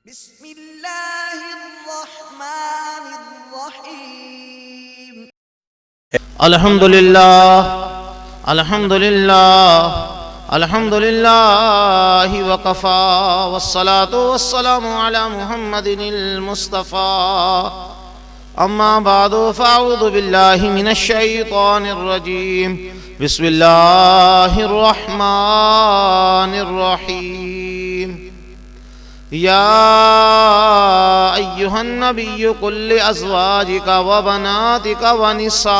بسم اللہ الرحمن الرحیم الحمدللہ وقفا والصلاة والسلام علی محمد المصطفى اما بعد فاعوذ باللہ من الشیطان الرجیم بسم اللہ الرحمن الرحیم یا ایہا النبی قل لأزواجک وبناتک ونساء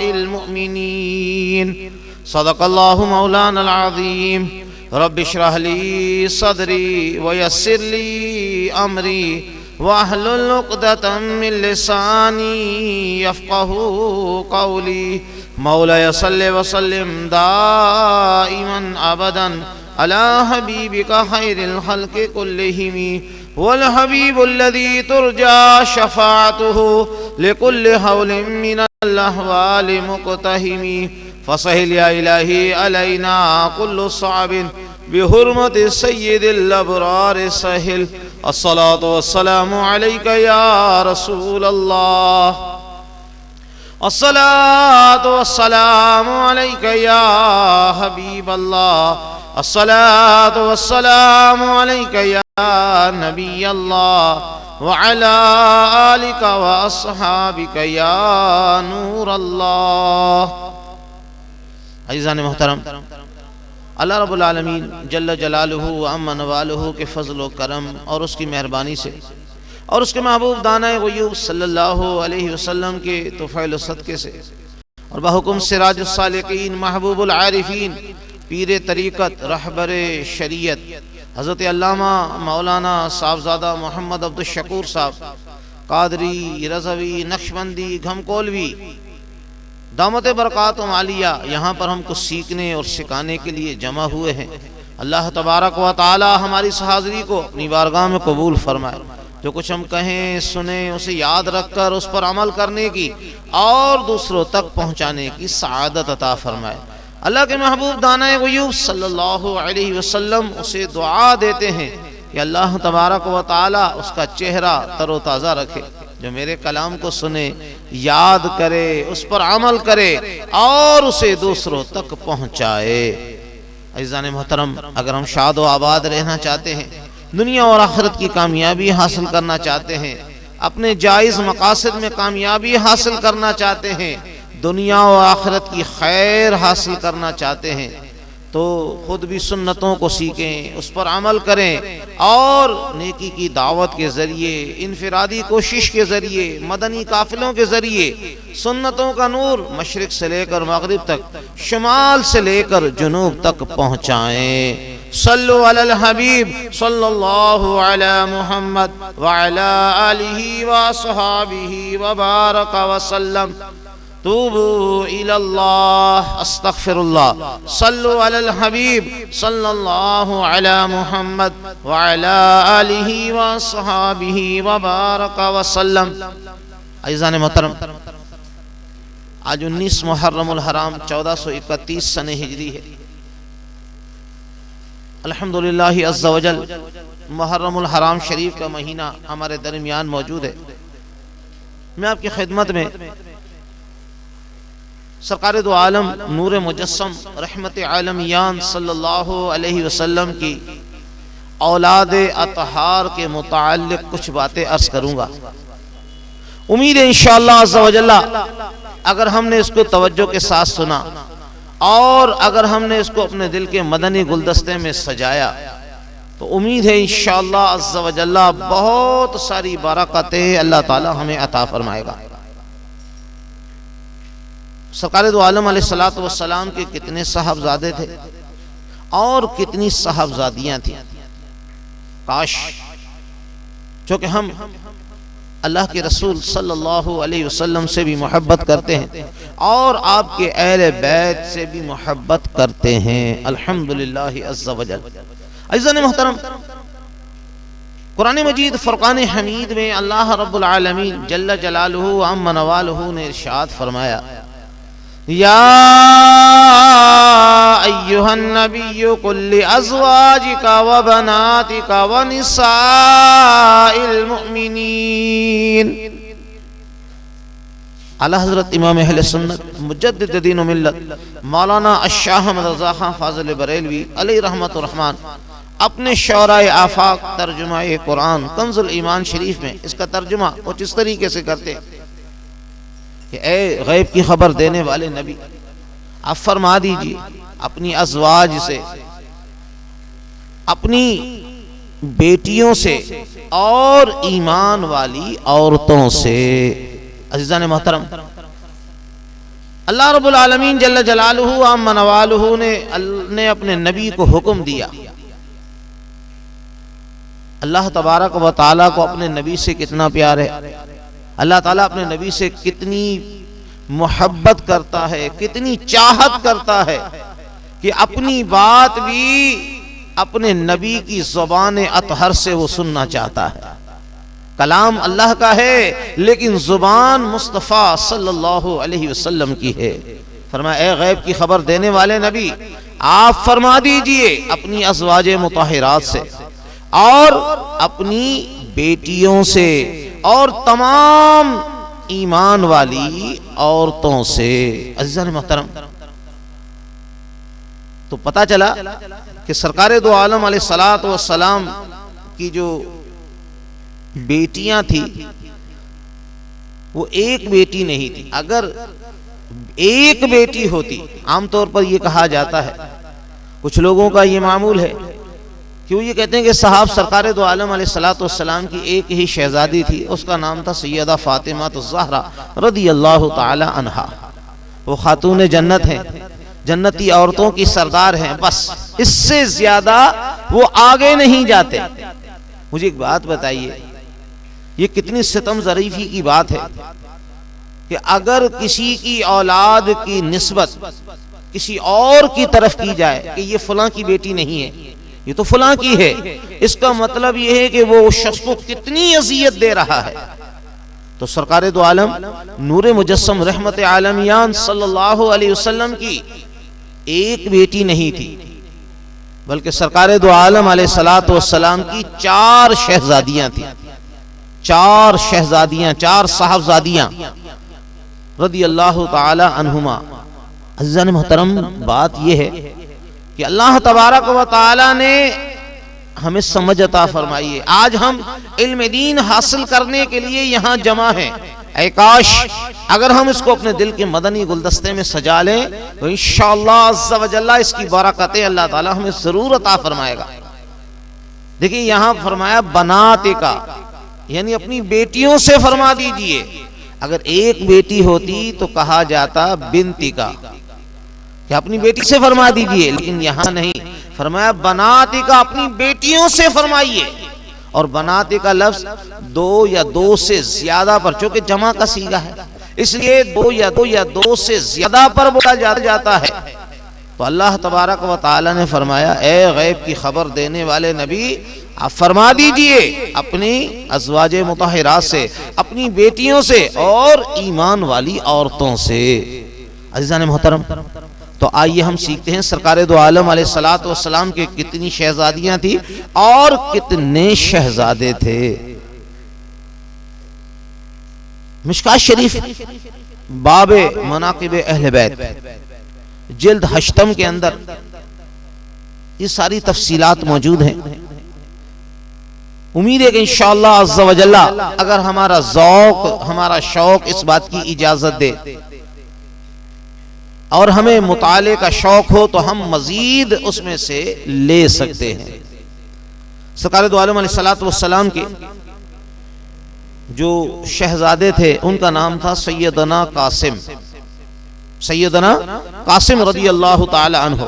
المؤمنین صدق اللہ مولانا العظیم رب اشرح لی صدری ویسر لی امری واحلل عقدۃ من لسانی یفقہوا قولی مولایا صلی وسلم دائما ابدا علی حبیبک خیر الخلق کلہم والحبیب الذی ترجى شفاعته لكل حول من الاحوال مقتحم فسهل يا إلهي علينا كل صعب بحرمة سيد الأبرار سهل الصلاة والسلام عليك يا رسول الله الصلاة والسلام عليك يا حبيب الله الصلاة والسلام عليك يا نبي الله وعلى آلك وأصحابك يا نور الله. عزیزان محترم، اللہ رب العالمین جل جلالہ و عم نوالہ کے فضل و کرم اور اس کی مہربانی سے اور اس کے محبوب دانہ غیوب صلی اللہ علیہ وسلم کے طفیل و صدقے سے اور بحکم سراج السالکین محبوب العارفین پیر طریقت رہبر شریعت حضرت علامہ مولانا صاحبزادہ محمد عبدالشکور صاحب قادری رضوی نقشبندی گھمکولوی دامت برکات و عالیہ یہاں پر ہم کو سیکھنے اور سکھانے کے لیے جمع ہوئے ہیں. اللہ تبارک و تعالی ہماری اس حاضری کو اپنی بارگاہ میں قبول فرمائے. جو کچھ ہم کہیں سنیں اسے یاد رکھ کر اس پر عمل کرنے کی اور دوسروں تک پہنچانے کی سعادت عطا فرمائے. اللہ کے محبوب دانہ غیوب صلی اللہ علیہ وسلم اسے دعا دیتے ہیں کہ اللہ تبارک و تعالی اس کا چہرہ تر و تازہ رکھے، جو میرے کلام کو سنے، یاد کرے، اس پر عمل کرے اور اسے دوسروں تک پہنچائے. عزیزان محترم، اگر ہم شاد و آباد رہنا چاہتے ہیں، دنیا اور آخرت کی کامیابی حاصل کرنا چاہتے ہیں، اپنے جائز مقاصد میں کامیابی حاصل کرنا چاہتے ہیں، دنیا و آخرت کی خیر حاصل کرنا چاہتے ہیں، تو خود بھی سنتوں کو سیکھیں، اس پر عمل کریں اور نیکی کی دعوت کے ذریعے، انفرادی کوشش کے ذریعے، مدنی قافلوں کے ذریعے سنتوں کا نور مشرق سے لے کر مغرب تک، شمال سے لے کر جنوب تک پہنچائیں. صلو علی الحبیب صلی اللہ علی محمد وعلی آلہ وصحابہ وبارک وسلم. توبوا الى اللہ استغفر اللہ. صلو علی الحبیب صلی اللہ علی محمد وعلی آلہ وصحابہ وبارک وسلم. عزیزان محترم، آج 19 محرم الحرام 1431 سنہ ہجری ہے. الحمدللہ عز و جل محرم الحرام شریف کا مہینہ ہمارے درمیان موجود ہے. میں آپ کی خدمت میں سرکار دو عالم نور مجسم رحمت عالمیان صلی اللہ علیہ وسلم کی اولاد اطہار کے متعلق کچھ باتیں عرض کروں گا. امید ہے انشاءاللہ عز و جل اگر ہم نے اس کو توجہ کے ساتھ سنا اور اگر ہم نے اس کو اپنے دل کے مدنی گلدستے میں سجایا تو امید ہے انشاءاللہ عز و جل بہت ساری برکتیں اللہ تعالی ہمیں عطا فرمائے گا. سرکار دو عالم علیہ السلام کے کتنے صاحبزادے تھے اور کتنی صاحبزادیاں تھیں. کاش چونکہ ہم اللہ کے رسول صلی اللہ علیہ وسلم سے بھی محبت کرتے ہیں اور آپ کے اہل بیت سے بھی محبت کرتے ہیں. الحمدللہ عز و جل. عزیزان محترم، قرآن مجید فرقان حمید میں اللہ رب العالمین جل جلالہ و عم نوالہ نے ارشاد فرمایا، یا ایھا النبی قل لازواجک وبناتک ونساء المؤمنین۔ اعلی حضرت امام اہل سنت مجدد دین و ملت مولانا الشاہ احمد رضا خان فاضل بریلوی علیہ رحمت الرحمن اپنے شعراء آفاق ترجمہ قرآن کنز الایمان شریف میں اس کا ترجمہ کچھ اس طریقے سے کرتے کہ اے غیب کی خبر دینے والے نبی، آپ فرما دیجئے اپنی ازواج سے، اپنی بیٹیوں سے اور ایمان والی عورتوں سے۔ عزیزان محترم، اللہ رب العالمین جل جلالہ عم نوالہ نے اپنے نبی کو حکم دیا۔ اللہ تبارک و تعالیٰ کو اپنے نبی سے کتنا پیار ہے، اللہ تعالیٰ اپنے نبی سے کتنی محبت کرتا ہے، کتنی چاہت کرتا ہے کہ اپنی بات بھی اپنے نبی کی زبان اطہر سے وہ سننا چاہتا ہے۔ کلام اللہ کا ہے لیکن زبان مصطفیٰ صلی اللہ علیہ وسلم کی ہے۔ فرمایا اے غیب کی خبر دینے والے نبی، آپ فرما دیجئے اپنی ازواج مطہرات سے اور اپنی بیٹیوں سے اور تمام ایمان والی عورتوں سے۔ عزیزان محترم، تو پتہ چلا کہ سرکار دو عالم علیہ السلام کی جو بیٹیاں تھی وہ ایک بیٹی نہیں تھی۔ اگر ایک بیٹی ہوتی، عام طور پر یہ کہا جاتا ہے، کچھ لوگوں کا یہ معمول ہے کہ وہ یہ کہتے ہیں کہ صاحب سرکار دو عالم علیہ السلام کی ایک ہی شہزادی تھی، اس کا نام تھا سیدہ فاطمہ الزہرا رضی اللہ تعالی عنہا، وہ خاتون جنت ہیں، جنتی عورتوں کی سردار ہیں، بس اس سے زیادہ وہ آگے نہیں جاتے۔ مجھے ایک بات بتائیے، یہ کتنی ستم ظریفی کی بات ہے کہ اگر کسی کی اولاد کی نسبت کسی اور کی طرف کی جائے کہ یہ فلاں کی بیٹی نہیں ہے، یہ تو فلاں کی ہے، اس کا مطلب یہ ہے کہ وہ اس شخص کو کتنی اذیت دے رہا ہے۔ تو سرکار دو عالم نور مجسم رحمت عالمیان صلی اللہ علیہ وسلم کی ایک بیٹی نہیں تھی، بلکہ سرکار دو عالم علیہ السلام کی 4 شہزادیاں تھیں، 4 شہزادیاں، 4 صاحبزادیاں رضی اللہ تعالی عنہما۔ عزیزان محترم، بات یہ ہے کہ اللہ تبارک و تعالی نے ہمیں سمجھ عطا فرمائی ہے۔ آج ہم علم دین حاصل کرنے کے لیے یہاں جمع ہیں۔ اے کاش اگر ہم اس کو اپنے دل کے مدنی گلدستے میں سجا لیں تو انشاءاللہ عز و جل اس کی برکتیں اللہ تعالی ہمیں ضرور عطا فرمائے گا۔ دیکھیں یہاں فرمایا بناتے کا، یعنی اپنی بیٹیوں سے فرما دیجئے۔ اگر ایک بیٹی ہوتی تو کہا جاتا بنتی کا، کہ اپنی بیٹی سے فرما دیجئے، لیکن یہاں نہیں، فرمایا بناتے کا، اپنی بیٹیوں سے فرمائیے۔ اور بناتے کا لفظ 2 یا 2 سے زیادہ پر، چونکہ جمع کا صیغہ ہے اس لیے 2 یا 2 سے زیادہ پر بولا جاتا ہے۔ تو اللہ تبارک و تعالی نے فرمایا اے غیب کی خبر دینے والے نبی، آپ فرما دیجئے اپنی ازواج مطہرات سے، اپنی بیٹیوں سے اور ایمان والی عورتوں سے۔ عزیزان محترم، تو آئیے ہم سیکھتے ہیں سرکار دو عالم علیہ السلام کے کتنی شہزادیاں تھی اور کتنے شہزادے تھے۔ مشکات شریف باب مناقب اہل بیت جلد 8 کے اندر یہ ساری تفصیلات موجود ہیں۔ امید ہے کہ انشاءاللہ عز و جل اگر ہمارا ذوق، ہمارا شوق اس بات کی اجازت دے اور ہمیں مطالعے کا شوق ہو تو ہم مزید اس میں سے لے سکتے ہیں۔ سرکار دو عالم علیہ السلام کے جو شہزادے تھے ان کا نام تھا سیدنا قاسم رضی اللہ تعالی عنہ۔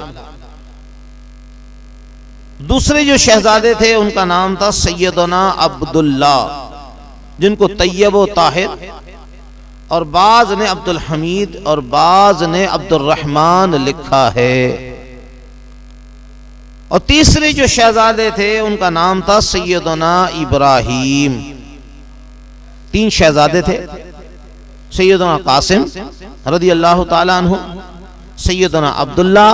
دوسرے جو شہزادے تھے ان کا نام تھا سیدنا عبداللہ، جن کو طیب و طاہر اور بعض نے عبد الحمید اور بعض نے عبد الرحمن لکھا ہے۔ اور تیسرے جو شہزادے تھے ان کا نام تھا سیدنا ابراہیم۔ 3 شہزادے تھے، سیدنا قاسم، رضی اللہ تعالیٰ عنہ، سیدنا عبداللہ،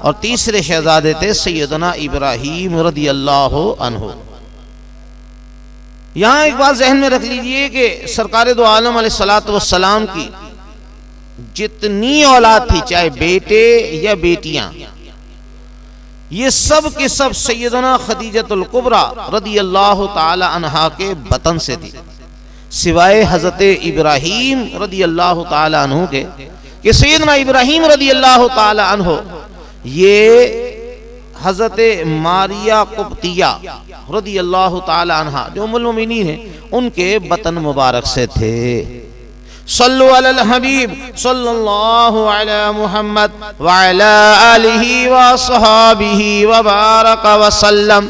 اور تیسرے شہزادے تھے سیدنا ابراہیم رضی اللہ عنہ۔ یہاں ایک بات ذہن میں رکھ لیجئے کہ سرکار دو عالم علیہ السلام کی جتنی اولاد تھی، چاہے بیٹے یا بیٹیاں، یہ سب کے سب سیدنا خدیجۃ الکبریٰ رضی اللہ تعالی عنہا کے بطن سے تھی، سوائے حضرت ابراہیم رضی اللہ تعالی عنہ کے، کہ سیدنا ابراہیم رضی اللہ تعالی عنہ یہ حضرت ماریہ قبطیہ رضی اللہ تعالی عنہا جو ام المؤمنین ہیں ان کے بطن مبارک سے تھے۔ صلو علی الحبیب صلی اللہ علی محمد وعلی آلہ وصحابہ وبارک وسلم۔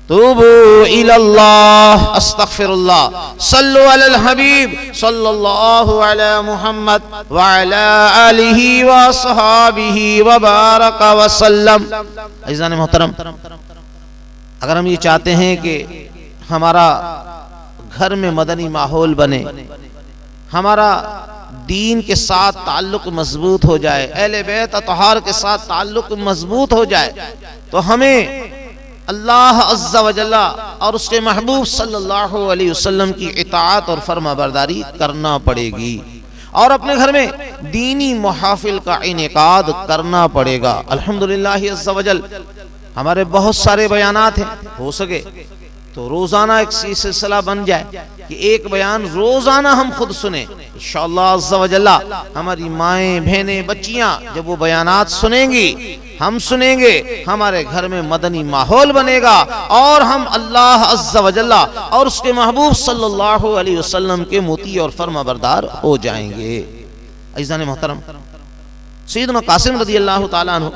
توبوا الی اللہ استغفر اللہ۔ صلو علی الحبیب صلی اللہ علی محمد وعلی آلہ وصحابہ وبارک وسلم۔ عزیزان محترم، اگر ہم یہ چاہتے ہیں کہ ہمارا گھر میں مدنی ماحول بنے، ہمارا دین کے ساتھ تعلق مضبوط ہو جائے، اہل بیت اطہار کے ساتھ تعلق مضبوط ہو جائے، تو ہمیں اللہ عز و جل اور اس کے محبوب صلی اللہ علیہ وسلم کی اطاعت اور فرما برداری کرنا پڑے گی، اور اپنے گھر میں دینی محافل کا انعقاد کرنا پڑے گا۔ الحمدللہ عز و جل ہمارے بہت سارے بیانات ہیں، ہو سکے تو روزانہ ایک سلسلہ بن جائے کہ ایک بیان روزانہ ہم خود سنیں انشاءاللہ عز و جل۔ ہماری مائیں، بہنیں، بچیاں جب وہ بیانات سنیں گی، ہم سنیں گے، ہمارے گھر میں مدنی ماحول بنے گا، اور ہم اللہ عز و جل اور اس کے محبوب صلی اللہ علیہ وسلم کے مطیع اور فرما بردار ہو جائیں گے۔ عزیزان محترم، سیدنا قاسم رضی اللہ تعالیٰ عنہ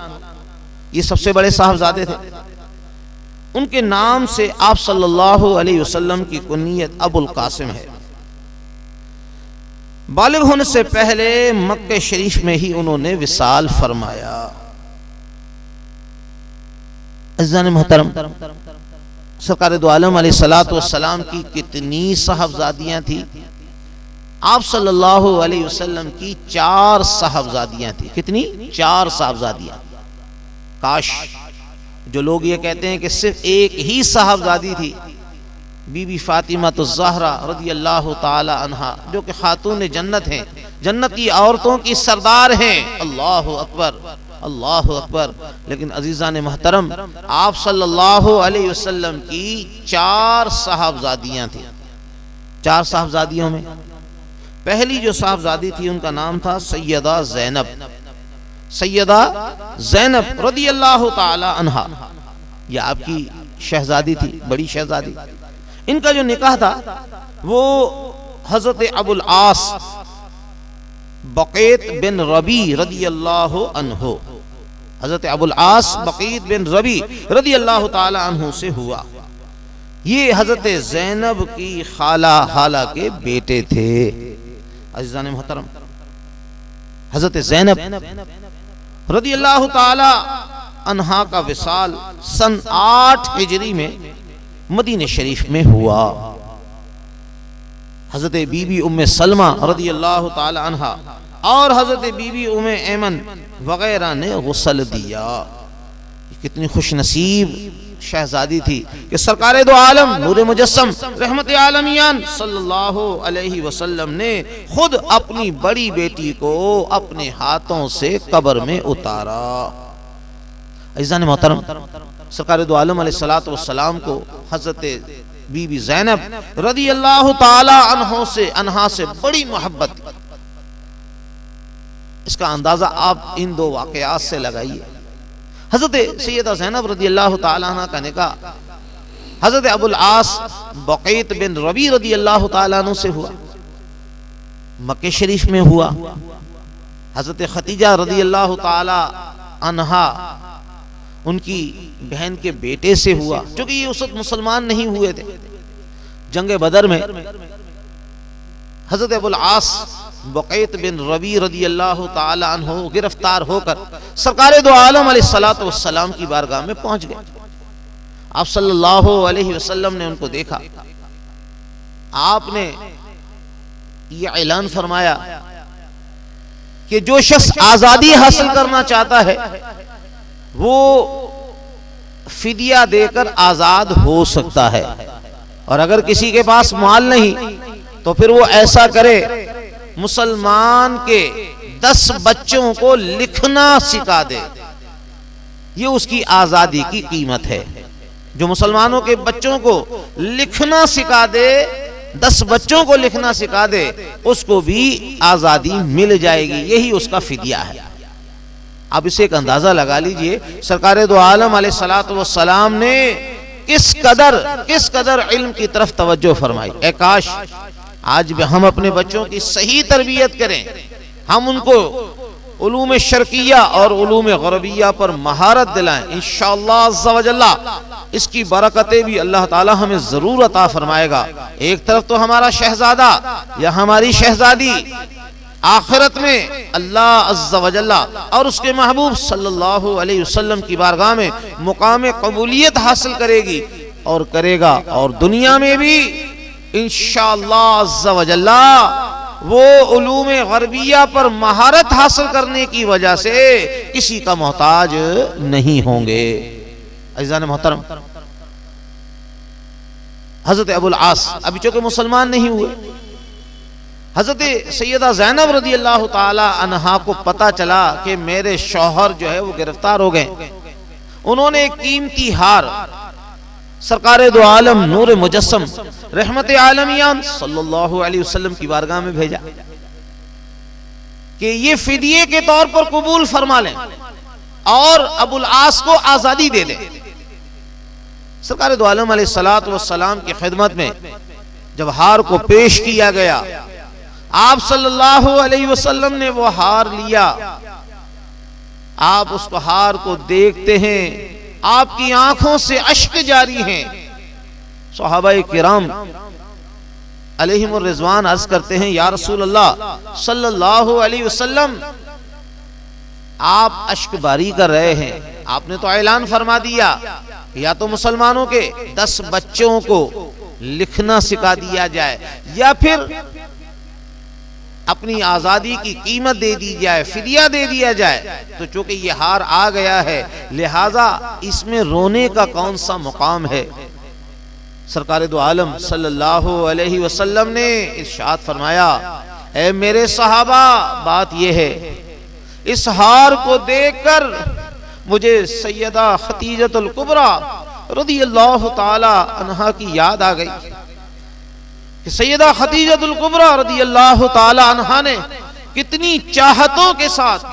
یہ سب سے بڑے صاحبزادے تھے، ان کے نام سے آپ صلی اللہ علیہ وسلم کی کنیت ابو القاسم ہے۔ بالغ ہونے سے پہلے مکہ شریف میں ہی انہوں نے وصال فرمایا۔ عزیزان محترم، سرکار دو عالم علیہ السلام کی کتنی صاحبزادیاں تھیں؟ آپ صلی اللہ علیہ وسلم کی 4 صاحبزادیاں تھیں۔ کتنی؟ 4 صاحبزادیاں۔ کاش جو لوگ یہ کہتے ہیں کہ صرف ایک ہی صاحبزادی تھی، بی بی فاطمہ الزہرا رضی اللہ تعالی عنہا، جو کہ خاتون جنت ہیں، جنت کی عورتوں کی سردار ہیں۔ اللہ اکبر، اللہ اکبر۔ لیکن عزیزان محترم، آپ صلی اللہ علیہ وسلم کی 4 صاحبزادیاں تھیں۔ 4 صاحبزادیوں میں پہلی جو صاحبزادی تھی ان کا نام تھا سیدہ زینب، سیدہ زینب رضی اللہ تعالی عنہا۔ یہ آپ کی شہزادی تھی، بڑی شہزادی۔ ان کا جو نکاح تھا وہ حضرت ابو العاص بقیت بن ربی رضی اللہ عنہ، حضرت ابو العاص بقیت بن ربی رضی اللہ تعالی عنہ سے ہوا۔ یہ حضرت زینب کی خالہ کے بیٹے تھے۔ عزیزان محترم، حضرت زینب رضی اللہ تعالی عنہا کا وصال سن 8 ہجری میں مدینہ شریف میں ہوا۔ حضرت بی بی ام سلمہ رضی اللہ تعالی عنہا اور حضرت بی بی ام ایمن وغیرہ نے غسل دیا۔ کتنی خوش نصیب شہزادی تھی کہ سرکار دو عالم نور مجسم رحمت عالمیان صلی اللہ علیہ وسلم نے خود اپنی بڑی بیٹی کو اپنے ہاتھوں سے قبر میں اتارا۔ عزیزان محترم، سرکار دو عالم علیہ السلام کو حضرت بی بی زینب رضی اللہ تعالی عنہا سے بڑی محبت تھی۔ اس کا اندازہ آپ ان 2 واقعات سے لگائیے۔ حضرت سیدہ زینب رضی اللہ تعالی عنہ کا نکاح حضرت ابو العاص بقیت بن ربی رضی اللہ تعالی عنہ سے ہوا، مکہ شریف میں ہوا۔ حضرت خدیجہ رضی اللہ تعالی عنہا ان کی بہن کے بیٹے سے ہوا، چونکہ یہ اس وقت مسلمان نہیں ہوئے تھے۔ جنگ بدر میں حضرت ابو العاص بقیت بن ربی رضی اللہ تعالی عنہ گرفتار ہو کر سرکار دو عالم علیہ السلام کی بارگاہ میں پہنچ گئے۔ آپ صلی اللہ علیہ وسلم نے ان کو دیکھا، آپ نے یہ اعلان فرمایا کہ جو شخص آزادی حاصل کرنا چاہتا ہے وہ فدیہ دے کر آزاد ہو سکتا ہے، اور اگر کسی کے پاس مال نہیں تو پھر وہ ایسا کرے، مسلمان کے 10 بچوں کو لکھنا سکھا دے، یہ اس کی آزادی کی قیمت ہے۔ جو مسلمانوں کے بچوں کو لکھنا سکھا دے، 10 بچوں کو لکھنا سکھا دے، اس کو بھی آزادی مل جائے گی، یہی اس کا فدیہ ہے۔ آپ اسے ایک اندازہ لگا لیجئے سرکار دو عالم علیہ السلام نے کس قدر علم کی طرف توجہ فرمائی۔ اے کاش آج بھی ہم اپنے بچوں کی صحیح تربیت کریں، ہم ان کو علوم شرقیہ اور علوم غربیہ پر مہارت دلائیں، انشاءاللہ عز و جل اس کی برکتیں بھی اللہ تعالی ہمیں ضرور عطا فرمائے گا۔ ایک طرف تو ہمارا شہزادہ یا ہماری شہزادی آخرت میں اللہ عز و جل اور اس کے محبوب صلی اللہ علیہ وسلم کی بارگاہ میں مقام قبولیت حاصل کرے گی اور کرے گا، اور دنیا میں بھی انشاءاللہ عز و جل وہ علوم غربیہ پر مہارت حاصل کرنے کی وجہ سے کسی کا محتاج نہیں ہوں گے۔ عزیزان محترم، حضرت ابو العاص ابھی چونکہ مسلمان نہیں ہوئے، حضرت سیدہ زینب رضی اللہ تعالی عنہا کو پتا چلا کہ میرے شوہر جو ہے وہ گرفتار ہو گئے۔ انہوں نے ایک قیمتی ہار سرکار دو عالم نور مجسم رحمت عالمیان صلی اللہ علیہ وسلم کی بارگاہ میں بھیجا کہ یہ فدیے کے طور پر قبول فرما لیں اور ابو العاص کو آزادی دے دیں۔ سرکار دو عالم علیہ السلام کی خدمت میں جب ہار کو پیش کیا گیا، آپ صلی اللہ علیہ وسلم نے وہ ہار لیا، آپ اس ہار کو دیکھتے ہیں، آپ کی آنکھوں سے اشک جاری ہیں۔ صحابہ کرام علیہم الرضوان عرض کرتے ہیں، یا رسول اللہ صلی اللہ علیہ وسلم آپ اشک باری کر رہے ہیں، آپ نے تو اعلان فرما دیا یا تو مسلمانوں کے 10 بچوں کو لکھنا سکھا دیا جائے یا پھر اپنی آزادی کی قیمت دے دی جائے، فدیہ دے دیا جائے، تو چونکہ یہ ہار آ گیا ہے لہذا اس میں رونے کا کون سا مقام ہے؟ سرکار دو عالم صلی اللہ علیہ وسلم نے ارشاد فرمایا، اے میرے صحابہ بات یہ ہے، اس ہار کو دیکھ کر مجھے سیدہ خدیجہ الکبریٰ رضی اللہ تعالی عنہا کی یاد آ گئی کہ سیدہ خدیجہ الکبریٰ رضی اللہ تعالی عنہا نے کتنی چاہتوں کے ساتھ،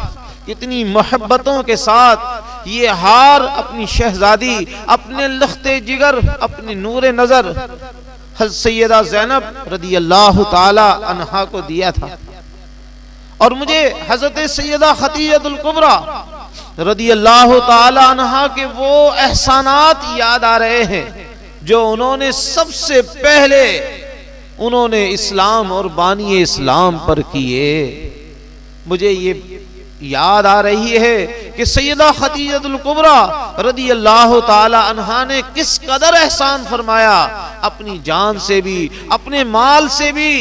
کتنی محبتوں کے ساتھ یہ ہار اپنی شہزادی، اپنے لخت جگر، اپنی نور نظر حضرت سیدہ زینب رضی اللہ تعالی عنہا کو دیا تھا، اور مجھے حضرت سیدہ خدیجہ الکبریٰ رضی اللہ تعالی عنہا کے وہ احسانات یاد آ رہے ہیں جو انہوں نے سب سے پہلے انہوں نے اسلام اور بانی اسلام پر کیے۔ مجھے یہ یاد آ رہی ہے کہ سیدہ خدیجہ الکبریٰ رضی اللہ تعالی عنہا نے کس قدر احسان فرمایا، اپنی جان سے بھی اپنے مال سے بھی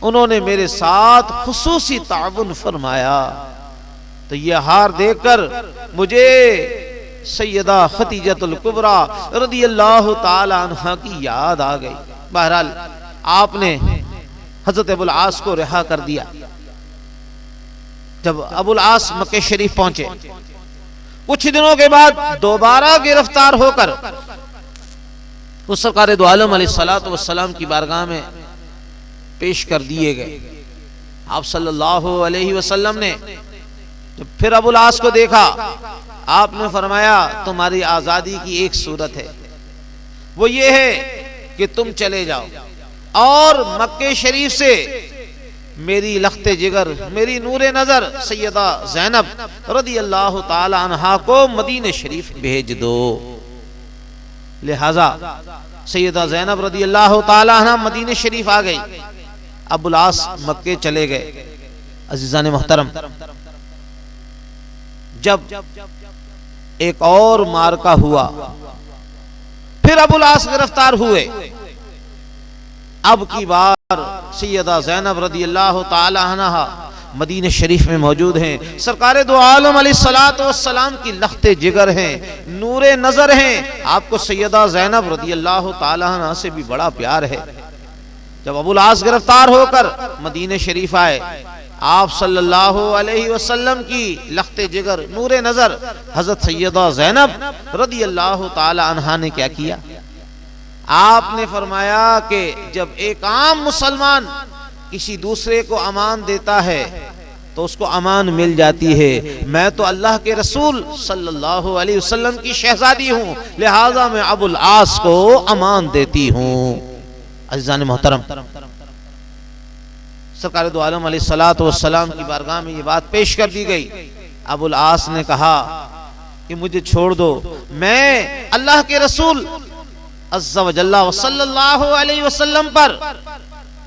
انہوں نے میرے ساتھ خصوصی تعاون فرمایا۔ تو یہ ہار دیکھ کر مجھے سیدہ خدیجہ الکبریٰ رضی اللہ تعالی عنہا کی یاد آ گئی۔ بہرحال آپ نے حضرت ابو العاص کو رہا کر دیا۔ جب ابو العاص مکہ شریف پہنچے، کچھ دنوں کے بعد دوبارہ گرفتار ہو کر اس سرکار دو عالم علیہ السلام کی بارگاہ میں پیش کر دیے گئے۔ آپ صلی اللہ علیہ وسلم نے جب پھر ابو العاص کو دیکھا، آپ نے فرمایا تمہاری آزادی کی ایک صورت ہے، وہ یہ ہے کہ تم چلے جاؤ اور مکہ شریف سے میری لخت جگر، میری نور نظر سیدہ زینب رضی اللہ تعالی عنہا کو مدینہ شریف بھیج دو۔ لہذا سیدہ زینب رضی اللہ تعالی عنہا مدینہ شریف آ گئی، ابو العاص مکے چلے گئے۔ عزیزان محترم، جب ایک اور مارکہ ہوا، پھر ابو العاص گرفتار ہوئے، اب کی بار سیدہ زینب رضی اللہ تعالی عنہا مدینہ شریف میں موجود ہیں، سرکار دو عالم علیہ الصلوۃ والسلام کی لخت جگر ہیں، نور نظر ہیں۔ آپ کو سیدہ زینب رضی اللہ تعالی عنہ سے بھی بڑا پیار ہے۔ جب ابو العاص گرفتار ہو کر مدینہ شریف آئے، آپ صلی اللہ علیہ وسلم کی لخت جگر نور نظر حضرت سیدہ زینب رضی اللہ تعالی عنہا نے کیا کیا؟ آپ نے فرمایا کہ جب ایک عام مسلمان کسی دوسرے کو امان دیتا ہے تو اس کو امان مل جاتی ہے۔ میں تو اللہ کے رسول صلی اللہ علیہ وسلم کی شہزادی ہوں، لہذا میں ابو العاص کو امان دیتی ہوں۔ عزیزان محترم، سرکار دو عالم علیہ الصلوۃ والسلام کی بارگاہ میں یہ بات پیش کر دی گئی۔ ابو العاص نے کہا کہ مجھے چھوڑ دو، میں اللہ کے رسول عز و جل و صلی اللہ علیہ وسلم پر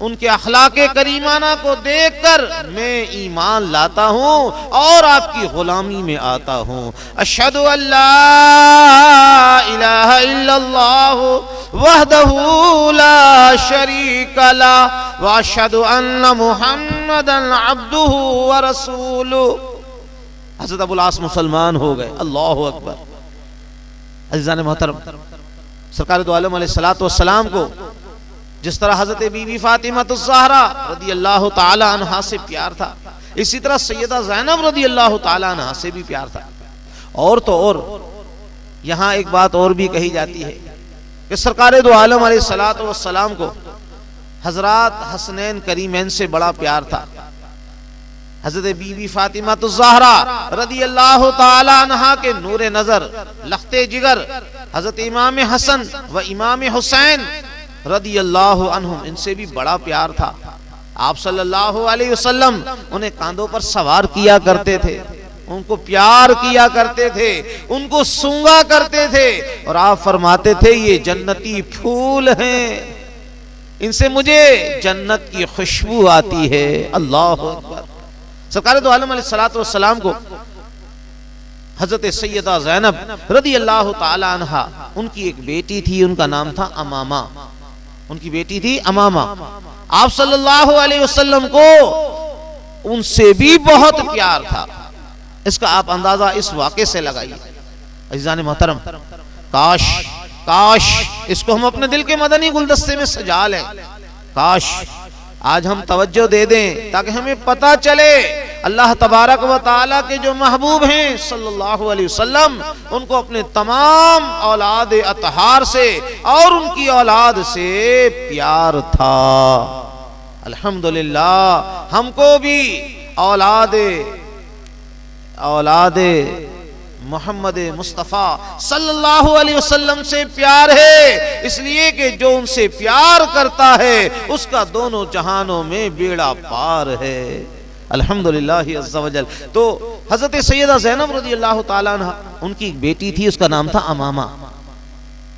ان کے اخلاق کریمانہ کو دیکھ کر میں ایمان لاتا ہوں اور آپ کی غلامی میں آتا ہوں۔ اشہد ان لا الہ الا اللہ وحدہ لا شریک لہ واشہد ان محمدا عبدہ ورسولہ۔ حضرت ابو العاص مسلمان ہو گئے۔ اللہ اکبر۔ عزیزان محترم، سرکار دو عالم علیہ الصلوۃ والسلام کو جس طرح حضرت بی بی فاطمہ الزہرا رضی اللہ تعالی عنہا سے پیار تھا، اسی طرح سیدہ زینب رضی اللہ تعالی عنہا سے بھی پیار تھا۔ اور تو اور یہاں ایک بات اور بھی کہی جاتی ہے کہ سرکار دو عالم علیہ الصلوۃ والسلام کو حضرات حسنین کریمین سے بڑا پیار تھا۔ حضرت بی بی فاطمہ الزہرا رضی اللہ تعالی عنہا کے نور نظر لخت جگر حضرت امام حسن و امام حسین رضی اللہ عنہم، ان سے بھی بڑا پیار تھا۔ آپ صلی اللہ علیہ وسلم انہیں کاندھوں پر سوار کیا کرتے تھے، ان کو پیار کیا کرتے تھے، ان کو سونگا کرتے تھے، اور آپ فرماتے تھے یہ جنتی پھول ہیں، ان سے مجھے جنت کی خوشبو آتی ہے۔ اللہ اکبر۔ سرکار دو عالم علیہ الصلوۃ والسلام کو حضرت سیدہ زینب رضی اللہ تعالی عنہا، ان کی ایک بیٹی تھی، ان کا نام تھا امامہ، ان کی بیٹی تھی امامہ۔ آپ صلی اللہ علیہ وسلم کو ان سے بھی بہت پیار تھا۔ اس کا آپ اندازہ اس واقعے سے لگائیے۔ عزیزان محترم، کاش اس کو ہم اپنے دل کے مدنی گلدستے میں سجا لیں۔ کاش آج ہم توجہ دے دیں تاکہ ہمیں پتہ چلے اللہ تبارک و تعالیٰ کے جو محبوب ہیں صلی اللہ علیہ وسلم، ان کو اپنے تمام اولاد اطہار سے اور ان کی اولاد سے پیار تھا۔ الحمدللہ ہم کو بھی اولاد محمد مصطفیٰ صلی اللہ علیہ وسلم سے پیار ہے، اس لیے کہ جو ان سے پیار کرتا ہے اس کا دونوں جہانوں میں بیڑا پار ہے۔ الحمدللہ عز و جل۔ تو حضرت سیدہ زینب رضی اللہ تعالیٰ عنہ، ان کی ایک بیٹی تھی، اس کا نام تھا امامہ۔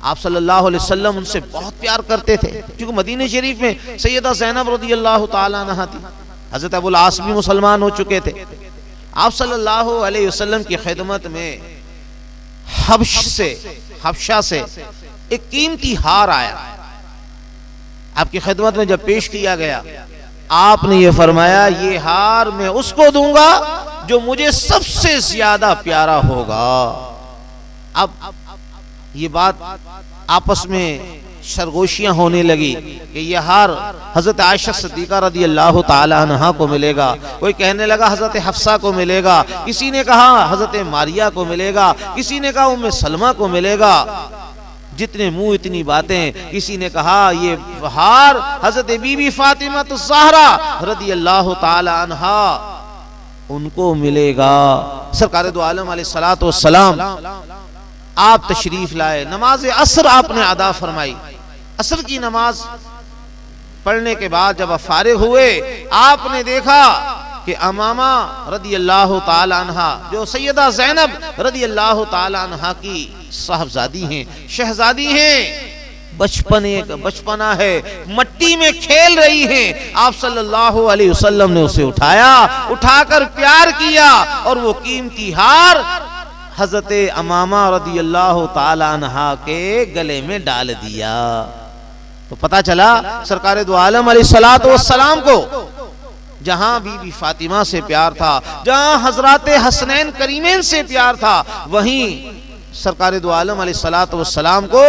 آپ صلی اللہ علیہ وسلم ان سے بہت پیار کرتے تھے، کیونکہ مدینہ شریف میں سیدہ زینب رضی اللہ تعالیٰ عنہ تھی۔ حضرت ابو العاص بھی مسلمان ہو چکے تھے۔ آپ صلی اللہ علیہ وسلم کی خدمت میں حبشہ سے ایک قیمتی ہار آیا۔ آپ کی خدمت میں جب پیش کیا گیا، آپ نے یہ فرمایا یہ ہار میں اس کو دوں گا جو مجھے سب سے زیادہ پیارا ہوگا۔ اب یہ بات آپس میں سرگوشیاں ہونے لگی کہ یہ ہار حضرت عائشہ صدیقہ رضی اللہ تعالی عنہا کو ملے گا، کوئی کہنے لگا حضرت حفصہ کو ملے گا، کسی نے کہا حضرت ماریہ کو ملے گا، کسی نے کہا ام سلمہ کو ملے گا۔ جتنے منہ اتنی باتیں، کسی نے کہا یہ ہار حضرت بی بی فاطمہ الزہرا رضی اللہ تعالی عنہا ان کو ملے گا۔ سرکار دو عالم علیہ الصلوۃ والسلام آپ تشریف لائے، نماز عصر آپ نے ادا فرمائی۔ عصر کی نماز پڑھنے کے بعد جب آپ فارغ ہوئے، آپ نے دیکھا کہ امامہ رضی اللہ تعالی عنہا، جو سیدہ زینب رضی اللہ تعالی عنہا کی صاحبزادی ہیں، شہزادی ہیں، بچپنا ہے، مٹی میں کھیل رہی ہیں، آپ صلی اللہ علیہ وسلم نے اسے اٹھا کر پیار کیا، اور وہ قیمتی ہار حضرت امامہ رضی اللہ تعالی عنہا کے گلے میں ڈال دیا۔ تو پتہ چلا سرکار دو عالم علیہ الصلوۃ والسلام کو جہاں بی بی فاطمہ سے پیار تھا، جہاں حضرات حسنین کریمین سے پیار تھا، وہیں سرکار دو عالم علیہ الصلوۃ والسلام کو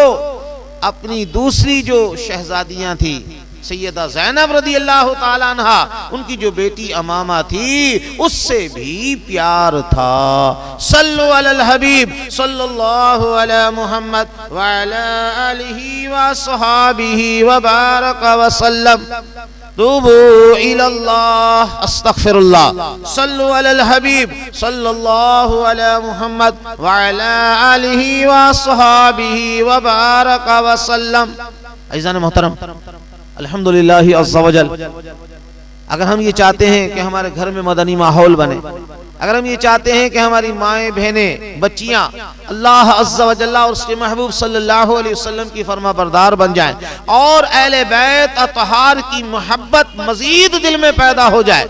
اپنی دوسری جو شہزادیاں تھی سیدہ زینب رضی اللہ تعالیٰ عنہ، ان کی جو بیٹی امامہ تھی، اس سے بھی پیار تھا۔ صلو علی الحبیب صلی اللہ علی محمد وعلی آلہ وصحابہ وبارک وسلم۔ توبوا الی اللہ، استغفر اللہ۔ صلو علی الحبیب صلی اللہ علی محمد وعلی آلہ وصحابہ وبارک وسلم۔ عزیزان محترم، الحمدللہ عز و جل، اگر ہم یہ چاہتے ہیں کہ ہمارے گھر میں مدنی ماحول بنے، اگر ہم یہ چاہتے ہیں کہ ہماری مائیں بہنیں بچیاں اللہ عز و جل اور اس کے محبوب صلی اللہ علیہ وسلم کی فرما بردار بن جائیں اور اہل بیت اطہار کی محبت مزید دل میں پیدا ہو جائے،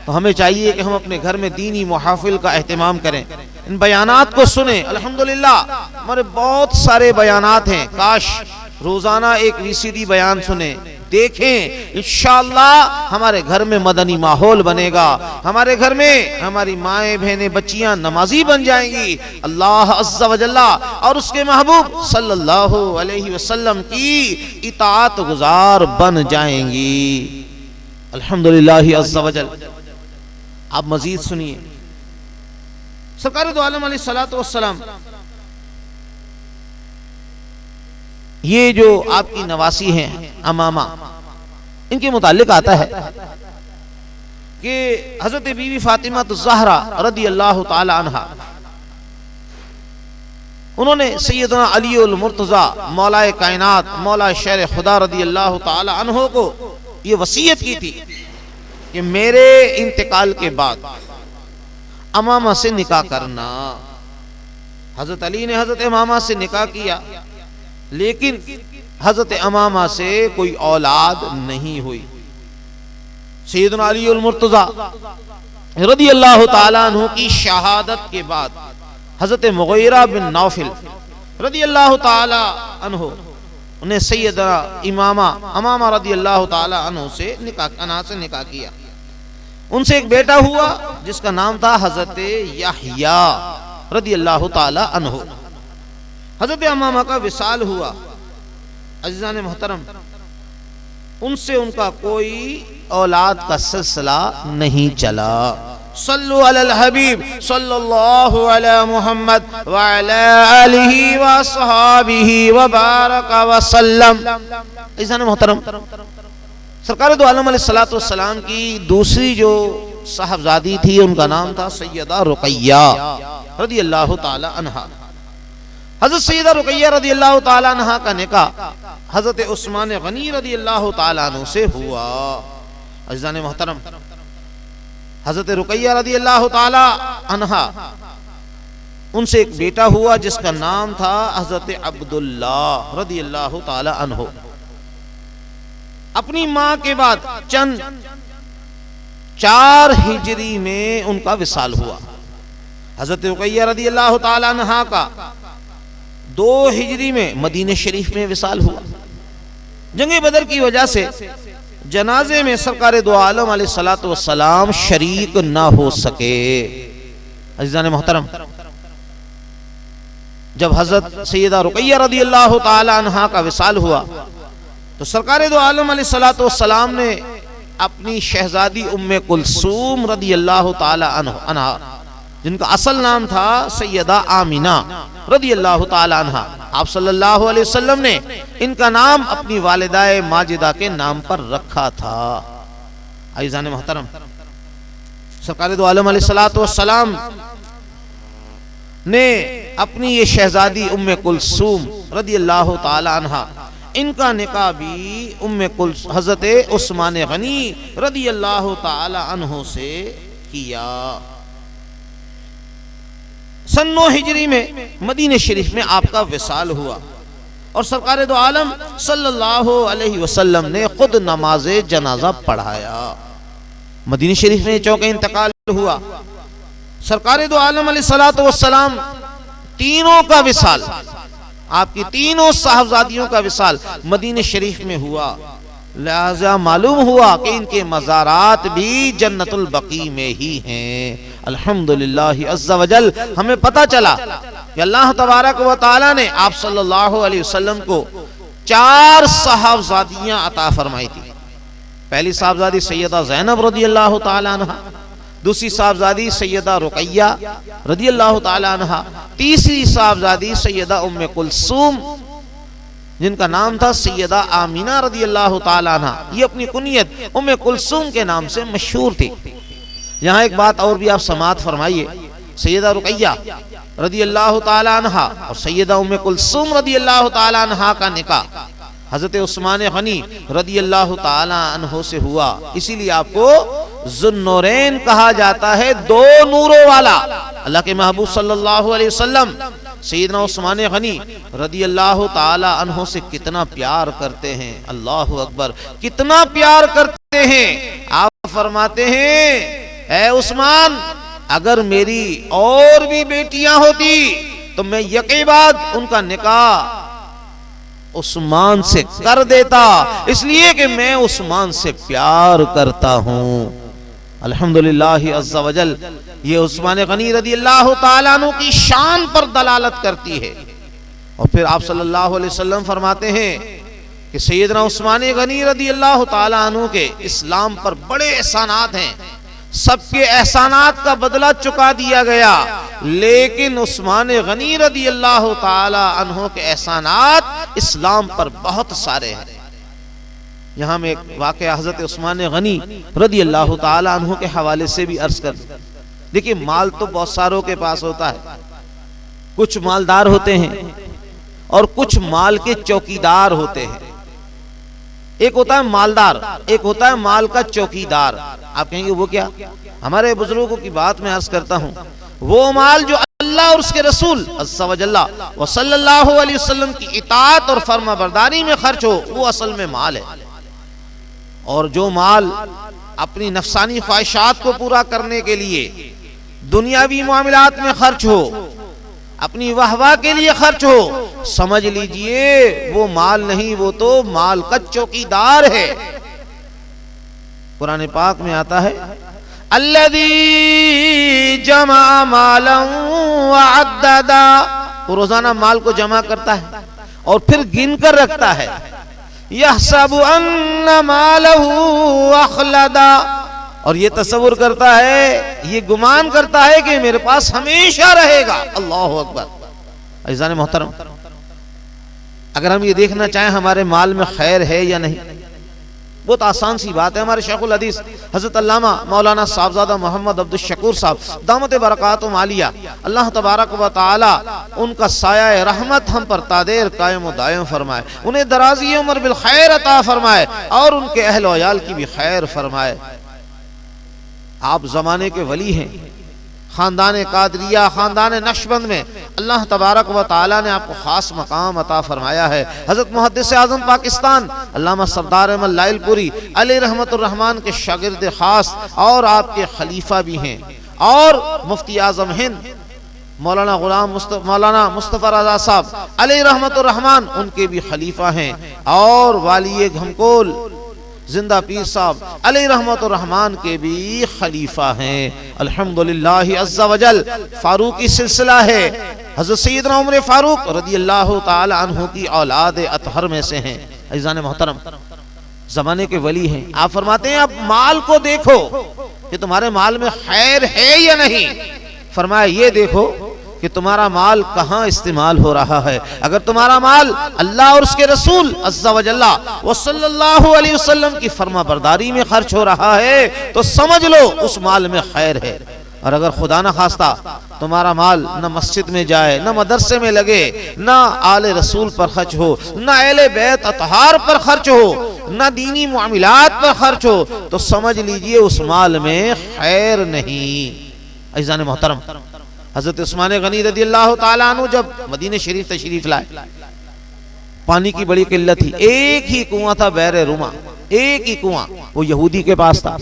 تو ہمیں چاہیے کہ ہم اپنے گھر میں دینی محافل کا اہتمام کریں، ان بیانات کو سنیں۔ الحمدللہ ہمارے بہت سارے بیانات ہیں، کاش روزانہ ایک VCD بیان سنیں، دیکھیں، انشاءاللہ ہمارے گھر میں مدنی ماحول بنے گا، ہمارے گھر میں ہماری مائیں بہنیں بچیاں نمازی بن جائیں گی، اللہ عز و جل اور اس کے محبوب صلی اللہ علیہ وسلم کی اطاعت گزار بن جائیں گی۔ الحمدللہ عز و جل۔ آپ مزید سنیے، سرکار دو عالم علیہ الصلوۃ والسلام یہ جو آپ کی نواسی ہیں امامہ، ان کے متعلق آتا ہے کہ حضرت بی بی فاطمہ الزہرا رضی اللہ تعالی عنہا، انہوں نے سیدنا علی المرتضی مولا کائنات مولا شیر خدا رضی اللہ تعالی عنہ کو یہ وصیت کی تھی کہ میرے انتقال کے بعد امامہ سے نکاح کرنا۔ حضرت علی نے حضرت امامہ سے نکاح کیا، لیکن حضرت امامہ سے کوئی اولاد نہیں ہوئی۔ سیدنا علی المرتضی رضی اللہ تعالیٰ عنہ کی شہادت کے بعد حضرت مغیرہ بن نوفل رضی اللہ تعالیٰ عنہ انہیں سیدنا امامہ رضی اللہ تعالیٰ عنہ سے نکاح کیا۔ ان سے ایک بیٹا ہوا جس کا نام تھا حضرت یحییٰ رضی اللہ تعالیٰ عنہ۔ حضرت امامہ کا وصال ہوا، عزیزان محترم، ان سے ان کا کوئی اولاد کا سلسلہ نہیں چلا۔ صلو علی الحبیب صلی اللہ علی محمد وعلی آلہ وصحابہ وبارک وسلم۔ عزیزان محترم، سرکار دو عالم علیہ الصلوۃ والسلام کی دوسری جو صاحبزادی تھی، ان کا نام تھا سیدہ رقیہ رضی اللہ تعالی عنہا۔ حضرت سیدہ رقیہ رضی اللہ تعالیٰ عنہ کا نکاح حضرت عثمان غنی رضی اللہ تعالیٰ عنہ سے ہوا۔ عزیزان محترم، حضرت رقیہ رضی اللہ تعالیٰ عنہ ان سے ایک بیٹا ہوا جس کا نام تھا حضرت عبداللہ رضی اللہ تعالیٰ عنہ۔ اپنی ماں کے بعد چند 4 ہجری میں ان کا وصال ہوا۔ حضرت رقیہ رضی اللہ تعالیٰ عنہ کا 2 ہجری میں مدینہ شریف میں وصال ہوا۔ جنگ بدر کی وجہ سے جنازے میں سرکار دو عالم علیہ الصلوۃ والسلام شریک نہ ہو سکے۔ عزیزان محترم، جب حضرت سیدہ رقیہ رضی اللہ تعالی عنہا کا وصال ہوا تو سرکار دو عالم علیہ الصلوۃ والسلام نے اپنی شہزادی ام کلثوم رضی اللہ تعالی عنہا، جن کا اصل نام تھا سیدہ آمینہ رضی اللہ تعالی عنہ، آپ صلی اللہ علیہ وسلم نے ان کا نام اپنی والدہ ماجدہ کے نام پر رکھا تھا۔ عزیزان محترم، سرکار دو عالم علیہ الصلوۃ والسلام نے اپنی یہ شہزادی ام کلثوم رضی اللہ تعالی عنہ، ان کا نکاح بھی حضرت عثمان غنی رضی اللہ تعالی عنہ سے کیا۔ سن 9 ہجری میں مدینہ شریف میں آپ کا وصال ہوا اور سرکار دو عالم صلی اللہ علیہ وسلم نے خود نماز جنازہ پڑھایا۔ مدینہ شریف میں چونکہ انتقال ہوا، سرکار دو عالم علیہ الصلوۃ والسلام تینوں کا وصال، آپ کی تینوں صاحبزادیوں کا وصال مدینہ شریف میں ہوا، لہذا معلوم ہوا کہ ان کے مزارات بھی جنت البقیع میں ہی ہیں۔ الحمدللہ عز و جل ہمیں پتہ چلا کہ اللہ تبارک و تعالی نے آپ صلی اللہ علیہ وسلم کو 4 صاحبزادیاں عطا فرمائی تھی۔ پہلی صاحبزادی سیدہ زینب رضی اللہ تعالی عنہ، دوسری صاحبزادی سیدہ رقیہ رضی اللہ تعالی عنہ، تیسری صاحبزادی سیدہ ام کلثوم جن کا نام تھا سیدہ آمینہ رضی اللہ تعالی عنہ۔ یہ اپنی کنیت ام کلثوم کے نام سے مشہور تھی۔ یہاں ایک بات اور بھی آپ سماعت فرمائیے، سیدہ رقیہ رضی اللہ تعالی عنہ اور سیدہ ام کلثوم رضی اللہ تعالی عنہ کا نکاح حضرت عثمان غنی رضی اللہ تعالی عنہ سے ہوا، اسی لیے آپ کو ذو النورین کہا جاتا ہے، 2 نوروں والا۔ اللہ کے محبوب صلی اللہ علیہ وسلم سیدنا عثمان غنی رضی اللہ تعالی عنہ سے کتنا پیار کرتے ہیں، اللہ اکبر، کتنا پیار کرتے ہیں۔ آپ فرماتے ہیں اے عثمان، اگر میری اور بھی بیٹیاں ہوتی تو میں یقین بعد ان کا نکاح عثمان سے کر دیتا، اس لیے کہ میں عثمان سے پیار کرتا ہوں۔ الحمدللہ عز و جل یہ عثمان غنی رضی اللہ تعالیٰ عنہ کی شان پر دلالت کرتی ہے۔ اور پھر آپ صلی اللہ علیہ وسلم فرماتے ہیں کہ سیدنا عثمان غنی رضی اللہ تعالیٰ عنہ کے اسلام پر بڑے احسانات ہیں، سب کے احسانات کا بدلہ چکا دیا گیا، لیکن عثمان غنی رضی اللہ تعالی عنہ کے احسانات اسلام پر بہت سارے ہیں۔ یہاں میں ایک واقعہ حضرت عثمان غنی رضی اللہ تعالی عنہ کے حوالے سے بھی عرض کر دوں۔ دیکھیں مال تو بہت ساروں کے پاس ہوتا ہے، کچھ مالدار ہوتے ہیں اور کچھ مال کے چوکیدار ہوتے ہیں۔ ایک ہوتا ہے مالدار، ایک ہوتا ہے مال کا چوکیدار۔ آپ کہیں گے وہ کیا؟ ہمارے بزرگوں کی بات میں عرض کرتا ہوں، وہ مال جو اللہ اور اس کے رسول عز و جل و صلی اللہ علیہ وسلم کی اطاعت اور فرما برداری میں خرچ ہو، وہ اصل میں مال ہے۔ اور جو مال اپنی نفسانی خواہشات کو پورا کرنے کے لیے دنیاوی معاملات میں خرچ ہو، اپنی واہ کے لیے خرچ ہو، سمجھ لیجئے وہ مال نہیں، وہ تو مال کا چوکیدار ہے۔ قرآن پاک میں آتا ہے الذی جمع مالا وعددا، وہ روزانہ مال کو جمع کرتا ہے اور پھر گن کر رکھتا ہے۔ یحسب ان مالہ اخلدا، اور یہ تصور کرتا ہے، یہ گمان کرتا ہے کہ میرے پاس ہمیشہ رہے گا۔ اللہ اکبر۔ عزیزان محترم، اگر ہم یہ دیکھنا چاہیں ہمارے مال میں خیر ہے یا نہیں، بہت آسان سی بات ہے۔ ہمارے شیخ الحدیث حضرت علامہ مولانا صاحبزادہ محمد عبد الشکور صاحب دامت برکاتہم عالیہ، اللہ تبارک و تعالی ان کا سایہ رحمت ہم پر تادیر قائم و دائم فرمائے، انہیں درازی عمر بالخیر عطا فرمائے اور ان کے اہل و عیال کی بھی خیر فرمائے۔ آپ زمانے کے ولی ہیں، خاندان قادریہ، خاندان نقشبند میں اللہ تبارک و تعالی نے آپ کو خاص مقام عطا فرمایا ہے۔ حضرت محدث اعظم پاکستان علامہ سردار احمد لائل پوری علیہ رحمت الرحمن کے شاگرد خاص اور آپ کے خلیفہ بھی ہیں، اور مفتی اعظم ہند مولانا مصطفی رضا صاحب علیہ رحمت الرحمن ان کے بھی خلیفہ ہیں، اور والی گھمکول زندہ پیر صاحب علیہ رحمت الرحمن کے بھی خلیفہ ہیں۔ الحمدللہ عز و جل فاروقی سلسلہ ہے، حضرت سیدنا عمر فاروق رضی اللہ تعالی عنہ کی اولاد اطہر میں سے ہیں۔ عزیزان محترم، زمانے کے ولی ہیں۔ آپ فرماتے ہیں اب مال کو دیکھو کہ تمہارے مال میں خیر ہے یا نہیں۔ فرمایا یہ دیکھو کہ تمہارا مال کہاں استعمال ہو رہا ہے۔ اگر تمہارا مال اللہ اور اس کے رسول عز و جل و صلی اللہ علیہ وسلم کی فرما برداری میں خرچ ہو رہا ہے تو سمجھ لو اس مال میں خیر ہے۔ اور اگر خدا نہ خواستہ تمہارا مال نہ مسجد میں جائے، نہ مدرسے میں لگے، نہ آل رسول پر خرچ ہو، نہ اہل بیت اطہار پر خرچ ہو، نہ دینی معاملات پر خرچ ہو، تو سمجھ لیجئے اس مال میں خیر نہیں۔ عزیزان محترم، حضرت عثمان غنی رضی اللہ تعالیٰ عنہ جب مدینہ شریف تشریف لائے، پانی کی بڑی قلت تھی، ایک ہی کنواں تھا بحر روما، ایک ہی کنواں، وہ یہودی کے پاس تھا،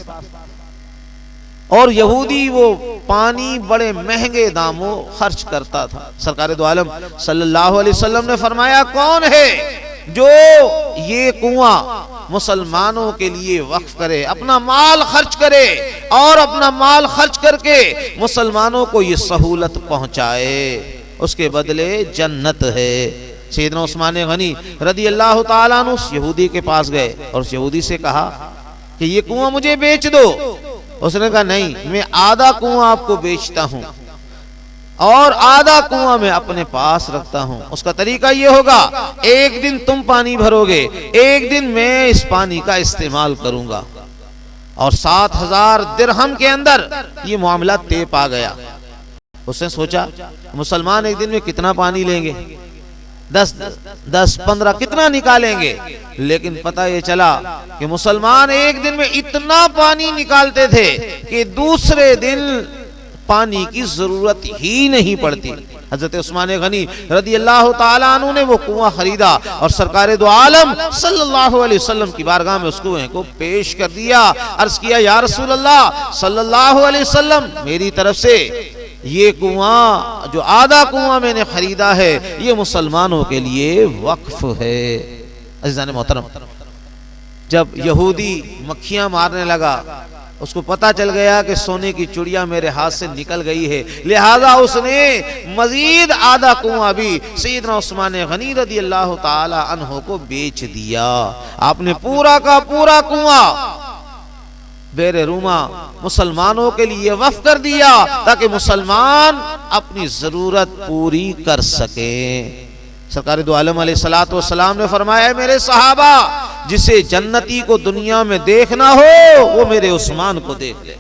اور یہودی وہ پانی بڑے مہنگے داموں خرچ کرتا تھا۔ سرکار دو عالم صلی اللہ علیہ وسلم نے فرمایا کون ہے جو یہ کنواں مسلمانوں کے لیے وقف کرے، اپنا مال خرچ کرے اور اپنا مال خرچ کر کے مسلمانوں کو یہ سہولت پہنچائے، اس کے بدلے جنت ہے۔ سیدنا عثمان غنی رضی اللہ تعالیٰ عنہ اس یہودی کے پاس گئے اور اس یہودی سے کہا کہ یہ کنواں مجھے بیچ دو۔ اس نے کہا نہیں، میں آدھا کنواں آپ کو بیچتا ہوں اور آدھا کنواں میں اپنے پاس رکھتا ہوں۔ اس کا طریقہ یہ ہوگا، ایک دن تم پانی بھرو گے، ایک دن میں اس پانی کا استعمال کروں گا۔ اور 7,000 درہم کے اندر یہ معاملہ طے پا گیا۔ اس نے سوچا مسلمان ایک دن میں کتنا پانی لیں گے، 10 15 کتنا نکالیں گے، لیکن پتہ یہ چلا کہ مسلمان ایک دن میں اتنا پانی نکالتے تھے کہ دوسرے دن پانی کی ضرورت ہی نہیں پڑتی۔ حضرت عثمان غنی رضی اللہ تعالیٰ عنہ نے وہ کنواں خریدا اور سرکار دو عالم صلی اللہ علیہ وسلم کی بارگاہ میں اس کنویں کو پیش کر دیا۔ عرض کیا یا رسول اللہ صلی اللہ علیہ وسلم، میری طرف سے یہ کنواں جو آدھا کنواں میں نے خریدا ہے یہ مسلمانوں کے لیے وقف ہے۔ عزیزان محترم، جب یہودی مکھیاں مارنے لگا، اس کو پتا چل گیا کہ سونے کی چڑیا میرے ہاتھ سے نکل گئی ہے، لہذا اس نے مزید آدھا کنواں بھی سیدنا عثمان غنی رضی اللہ تعالی عنہ کو بیچ دیا۔ آپ نے پورا کا پورا کنواں بیر روما مسلمانوں کے لیے وقف کر دیا تاکہ مسلمان اپنی ضرورت پوری کر سکیں۔ سرکار دو عالم علیہ السلام نے فرمایا میرے صحابہ، جسے جنتی کو دنیا میں دیکھنا ہو وہ میرے عثمان کو دیکھ لے۔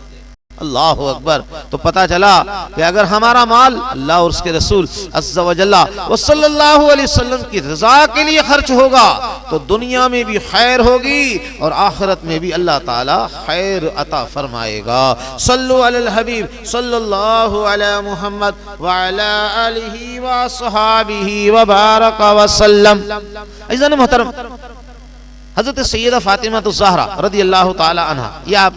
اللہ اکبر۔ تو پتہ چلا کہ اگر ہمارا مال اللہ اور اس کے رسول عز و جل و صلی اللہ علیہ وسلم کی رضا کے لیے خرچ ہوگا تو دنیا میں بھی خیر ہوگی اور آخرت میں بھی اللہ تعالی خیر عطا فرمائے گا۔ صلو علی الحبیب صلی اللہ علی محمد وعلی آلہ وصحابہ وبارک وسلم۔ عزیزان محترم، حضرت سیدہ فاطمہ الزہرا رضی اللہ تعالی عنہا، یہ آپ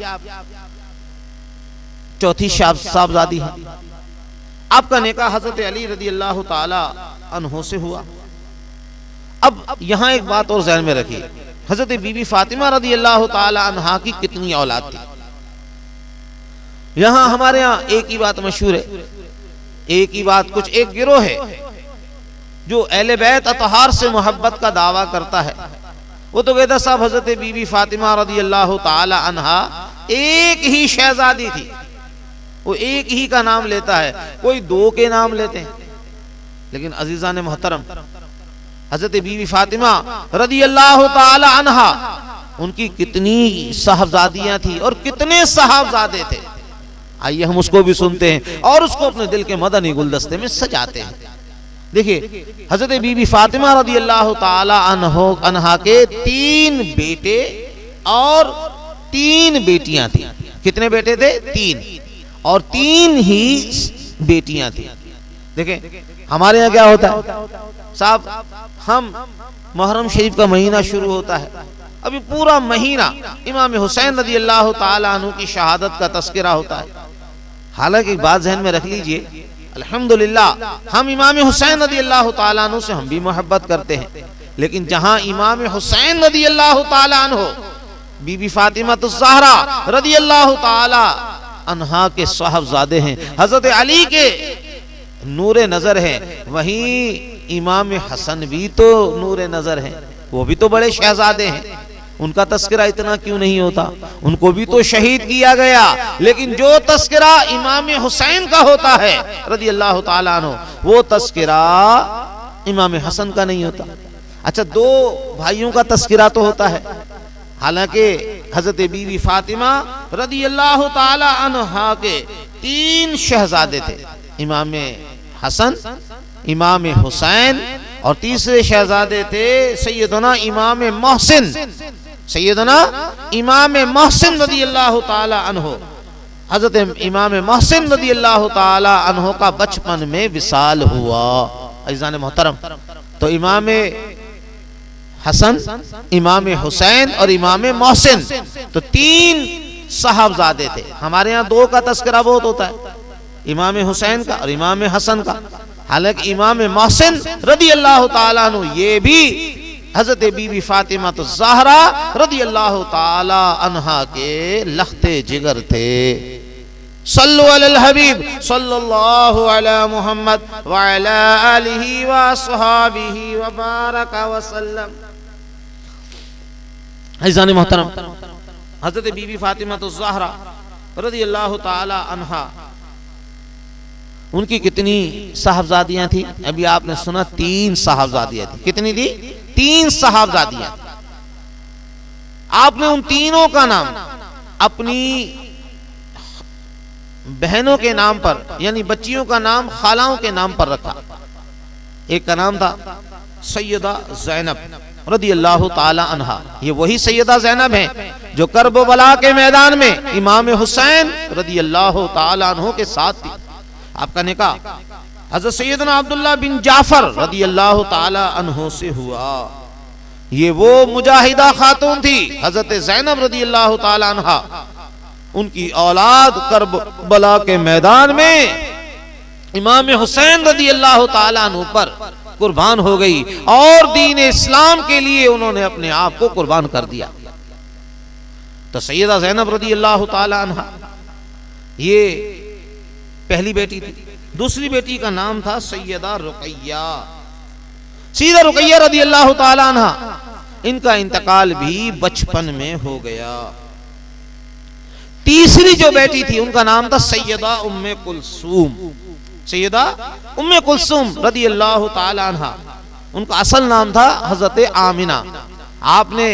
چوتھی صاحبزادی ہے۔ آپ کا نکاح حضرت علی رضی اللہ تعالی عنہ سے ہوا۔ اب یہاں ایک بات اور ذہن میں رکھیے، حضرت بی بی فاطمہ رضی اللہ تعالی عنہ کی کتنی اولاد تھی؟ یہاں ہمارے ہاں ایک ہی بات مشہور ہے، ایک ہی بات، کچھ ایک گروہ ہے جو اہل بیت اطہار سے محبت کا دعویٰ کرتا ہے۔ وہ تو کہتا صاحب حضرت بی بی فاطمہ رضی اللہ تعالی عنہ ایک ہی شہزادی تھی، وہ ایک ہی کا نام لیتا ہے، کوئی دو کے نام لیتے ہیں۔ لیکن عزیزان محترم، حضرت بی بی فاطمہ رضی اللہ تعالی عنہ ان کی کتنی صاحبزادیاں تھیں اور کتنے صاحبزادے تھے، آئیے ہم اس کو بھی سنتے ہیں اور اس کو اپنے دل کے مدنی گلدستے میں سجاتے ہیں۔ دیکھیے حضرت بی بی فاطمہ رضی اللہ تعالی عنہ کے 3 بیٹے اور 3 بیٹیاں تھیں۔ کتنے بیٹے تھے؟ 3، اور 3 ہی بیٹیاں تھیں۔ دیکھیں ہمارے یہاں کیا ہوتا ہے صاحب، ہم محرم شریف کا مہینہ شروع ہوتا ہے، ابھی پورا مہینہ امام حسین رضی اللہ تعالی عنہ کی شہادت کا تذکرہ ہوتا ہے۔ حالانکہ ایک بات ذہن میں رکھ لیجئے، الحمدللہ ہم امام حسین رضی اللہ تعالی عنہ سے ہم بھی محبت کرتے ہیں، لیکن جہاں امام حسین رضی اللہ تعالی عنہ بی بی فاطمہ الزہرا رضی اللہ تعالی عنہا کے صاحبزادے ہیں، حضرت علی کے نور نظر ہیں، وہیں امام حسن بھی تو نور نظر ہیں، وہ بھی تو بڑے شہزادے ہیں، ان کا تذکرہ اتنا کیوں نہیں ہوتا؟ ان کو بھی تو شہید کیا گیا، لیکن جو تذکرہ امام حسین کا ہوتا ہے رضی اللہ تعالیٰ عنہ، وہ تذکرہ امام حسن کا نہیں ہوتا۔ اچھا 2 بھائیوں کا تذکرہ تو ہوتا ہے، حالانکہ حضرت بی بی فاطمہ رضی اللہ تعالی عنہا کے 3 شہزادے تھے، امام حسن، امام حسین، اور تیسرے شہزادے تھے سیدنا امام محسن، سیدنا امام محسن رضی اللہ تعالی عنہ۔ حضرت امام محسن رضی اللہ تعالی عنہ کا بچپن میں وصال ہوا۔ عزیزان محترم، تو امام حسن، امام حسین اور امام محسن تو 3 صاحبزادے تھے۔ ہمارے ہاں 2 کا تذکرہ بہت ہوتا ہے، امام حسین کا اور امام حسن کا، حالانکہ امام محسن رضی اللہ تعالیٰ عنہ یہ بھی حضرت بی بی فاطمہ الزہرا رضی اللہ تعالی عنہا کے لخت جگر تھے۔ صلو علی الحبیب صلی اللہ علی محمد وعلی آلہ واصحابہ وبارک وسلم۔ عزیزان محترم، حضرت بی بی فاطمہ الزہرا رضی اللہ تعالی عنہا، ان کی کتنی صاحبزادیاں تھیں؟ ابھی آپ نے سنا 3 صاحبزادیاں تھیں۔ کتنی تھی؟ 3 صاحبزادیاں۔ آپ نے ان تینوں کا نام اپنی بہنوں کے نام پر، یعنی بچیوں کا نام خالاؤں کے نام پر رکھا۔ ایک کا نام تھا سیدہ زینب رضی اللہ تعالی عنہا، یہ وہی سیدہ زینب ہیں جو کرب و بلا کے میدان میں امام حسین رضی اللہ تعالی عنہ کے ساتھ تھی۔ آپ کا نکاح حضرت سیدنا عبداللہ بن جعفر رضی اللہ تعالی عنہ سے ہوا۔ یہ وہ مجاہدہ خاتون تھی حضرت زینب رضی اللہ تعالی عنہ، ان کی اولاد کربلا کے میدان میں امام حسین رضی اللہ تعالی عنہ پر قربان ہو گئی، اور دین اسلام کے لیے انہوں نے اپنے آپ کو قربان کر دیا۔ تو سیدہ زینب رضی اللہ تعالی عنہ یہ پہلی بیٹی تھی۔ دوسری بیٹی کا نام تھا سیدہ رقیہ۔ سیدہ رقیہ رضی اللہ تعالی عنہ، ان کا انتقال بھی بچپن میں ہو گیا۔ تیسری جو بیٹی تھی ان کا نام تھا سیدہ ام کلثوم۔ سیدہ ام کلثوم رضی اللہ تعالی عنہ، ان کا اصل نام تھا حضرت آمنہ۔ آپ نے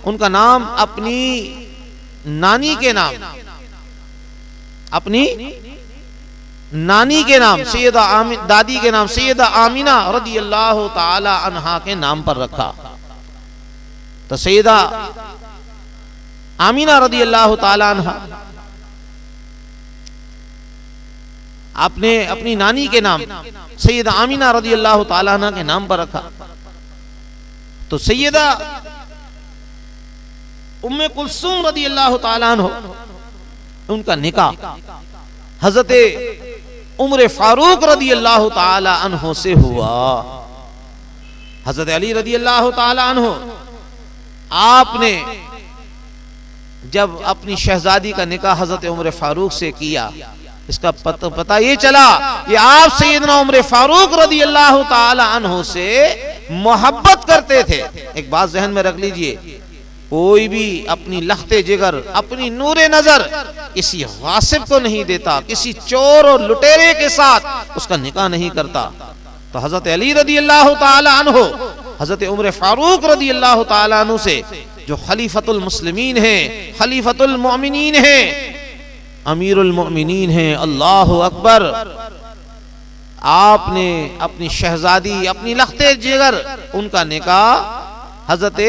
ان کا نام اپنی نانی کے نام، اپنی نانی کے نام دادی کے نام سیدہ آمنہ رضی اللہ تعالی عنہا کے نام پر رکھا۔ تو سیدہ آمنہ رضی اللہ تعالی عنہا آپ نے اپنی نانی کے نام سیدہ آمنہ رضی اللہ تعالی عنہ کے نام پر رکھا۔ تو سیدہ ام کلثوم رضی اللہ تعالی عنہ، ان کا نکاح حضرت عمر فاروق رضی اللہ تعالی عنہ سے ہوا۔ حضرت علی رضی اللہ تعالی عنہ، آپ نے جب اپنی شہزادی کا نکاح حضرت عمر فاروق سے کیا، اس کا پتہ یہ چلا کہ آپ سیدنا عمر فاروق رضی اللہ تعالی عنہ سے محبت کرتے تھے۔ ایک بات ذہن میں رکھ لیجئے، کوئی بھی اپنی لخت جگر، اپنی نور نظر کسی غاصب کو نہیں دیتا، کسی چور اور لٹیرے کے ساتھ اس کا نکاح نہیں کرتا۔ تو حضرت علی رضی اللہ تعالی عنہ حضرت عمر فاروق رضی اللہ تعالی عنہ سے، جو خلیفۃ المسلمین ہیں، خلیفۃ المؤمنین ہیں، امیر المؤمنین ہیں، اللہ اکبر، آپ نے اپنی شہزادی، اپنی لخت جگر، ان کا نکاح حضرت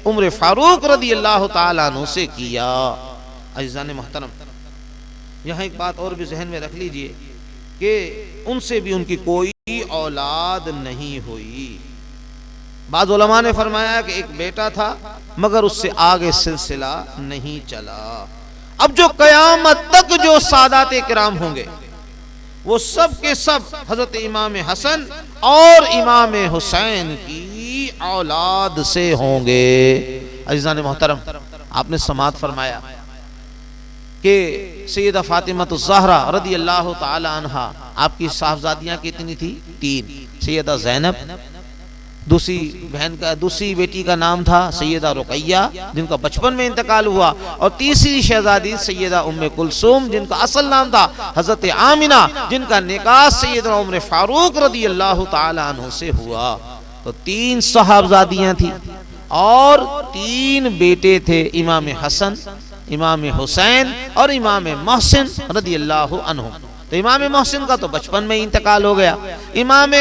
عمر فاروق رضی اللہ تعالیٰ عنہ سے کیا۔ عزیزان محترم، یہاں ایک بات اور بھی ذہن میں رکھ لیجئے کہ ان سے بھی ان کی کوئی اولاد نہیں ہوئی۔ بعض علماء نے فرمایا کہ ایک بیٹا تھا مگر اس سے آگے سلسلہ نہیں چلا۔ اب جو قیامت تک جو سادات کرام ہوں گے وہ سب کے سب حضرت امام حسن اور امام حسین کی اولاد سے ہوں گے۔ عزیزان محترم، آپ نے سماعت فرمایا کہ سیدہ فاطمہ الزہرا رضی اللہ تعالی عنہا، آپ کی صاحبزادیاں کتنی تھی؟ 3۔ سیدہ زینب، دوسری بیٹی کا نام تھا سیدہ رقیہ جن کا بچپن میں انتقال ہوا، اور تیسری شہزادی سیدہ ام کلثوم جن کا اصل نام تھا حضرت آمنہ، جن کا نکاح سیدنا عمر فاروق رضی اللہ تعالی عنہ سے ہوا۔ تو 3 صاحبزادیاں تھیں اور 3 بیٹے تھے، امام حسن، امام حسین اور امام محسن رضی اللہ عنہ۔ تو امام محسن کا تو بچپن میں انتقال ہو گیا، امام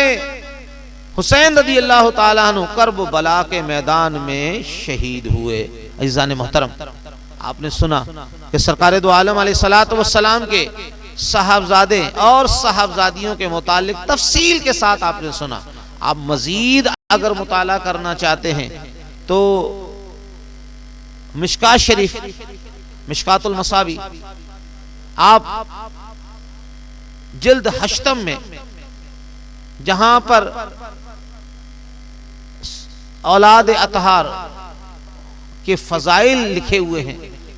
حسین رضی اللہ تعالیٰ عنہ کرب بلا کے میدان میں شہید ہوئے۔ عزیزان محترم، آپ نے سنا کہ سرکار دو عالم علیہ السلام کے صاحبزادے اور صاحبزادیوں کے متعلق تفصیل کے ساتھ آپ نے سنا۔ آپ مزید اگر مطالعہ کرنا چاہتے ہیں تو مشکات شریف، مشکات المصابی، آپ جلد 8 میں جہاں پر اولاد اطہار کے فضائل لکھے ہوئے ہیں،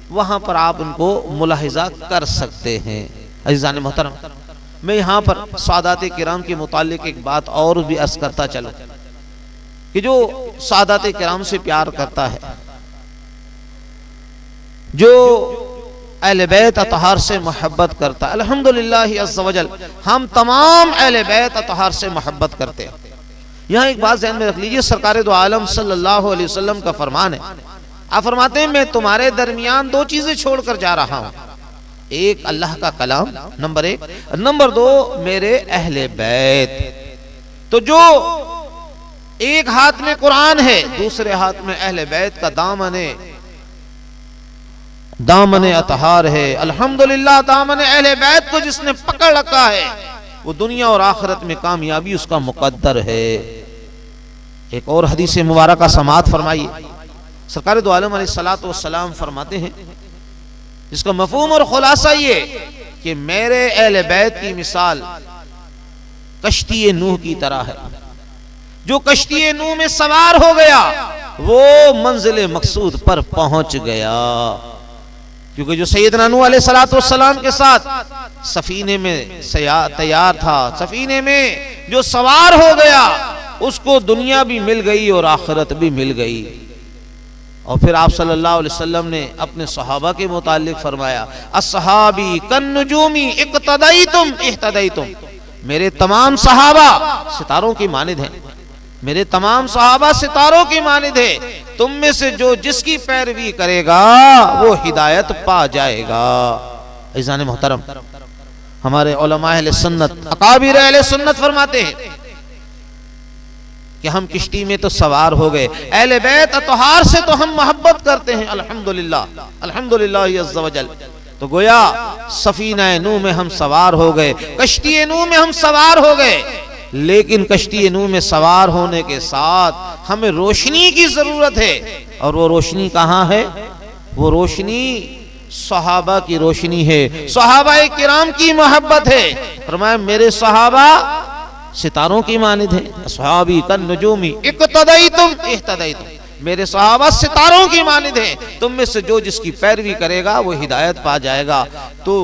وہاں پر آپ ان کو ملاحظہ کر سکتے ہیں۔ عزیزان محترم، میں یہاں پر سادات کرام کے متعلق ایک بات اور بھی عرض کرتا چلوں کہ جو سادات کرام سے پیار کرتا ہے، جو اہل بیت اطہار سے محبت کرتا ہے، الحمدللہ عز و جل ہم تمام اہل بیت اطہار سے محبت کرتے ہیں۔ یہاں ایک بات ذہن میں رکھ لیجئے، سرکار دو عالم صلی اللہ علیہ وسلم کا فرمان ہے، آپ فرماتے ہیں میں تمہارے درمیان دو چیزیں چھوڑ کر جا رہا ہوں، ایک اللہ کا کلام نمبر 1، نمبر 2 میرے اہل بیت۔ تو جو ایک ہاتھ میں قرآن ہے، دوسرے ہاتھ میں اہل بیت کا دامن اطہار ہے، الحمدللہ دامن اہل بیت کو جس نے پکڑ رکھا ہے وہ دنیا اور آخرت میں کامیابی اس کا مقدر ہے۔ ایک اور حدیث مبارکہ سماعت فرمائیے، سرکار دو عالم علیہ السلام فرماتے ہیں، جس کا مفہوم اور خلاصہ یہ کہ میرے اہل بیت کی مثال کشتی نوح کی طرح ہے، جو کشتی نوح میں سوار ہو گیا وہ منزل مقصود پر پہنچ گیا، کیونکہ جو سیدنا نوح علیہ السلام کے ساتھ سفینے میں تیار تھا، سفینے میں جو سوار ہو گیا اس کو دنیا بھی مل گئی اور آخرت بھی مل گئی۔ اور پھر آپ صلی اللہ علیہ وسلم نے اپنے صحابہ کے متعلق فرمایا، اصحابی کالنجومی اقتدیتم اہتدیتم، میرے تمام صحابہ ستاروں کی مانند ہیں، میرے تمام صحابہ ستاروں کی مانند ہیں، تم میں سے جو جس کی پیروی کرے گا وہ ہدایت پا جائے گا۔ عزیزان محترم، ہمارے علماء اہل سنت، اکابر اہل سنت فرماتے ہیں کہ ہم کشتی میں تو سوار ہو گئے، اہل بیت اطہار سے تو ہم محبت کرتے ہیں، الحمدللہ عز و جل، تو گویا سفینہ نوح میں ہم سوار ہو گئے، کشتی نوح میں ہم سوار ہو گئے، لیکن کشتی نوح میں سوار ہونے کے ساتھ ہمیں روشنی کی ضرورت ہے، اور وہ روشنی کہاں ہے؟ وہ روشنی صحابہ کی روشنی ہے، صحابہ کرام کی محبت ہے۔ فرمایا میرے صحابہ ستاروں کی مانند ہیں، اصحابی کالنجومی اقتدیتم اہتدیتم، میرے صحابہ ستاروں کی مانند ہیں، تم میں سے جو جس کی پیروی کرے گا وہ ہدایت پا جائے گا۔ تو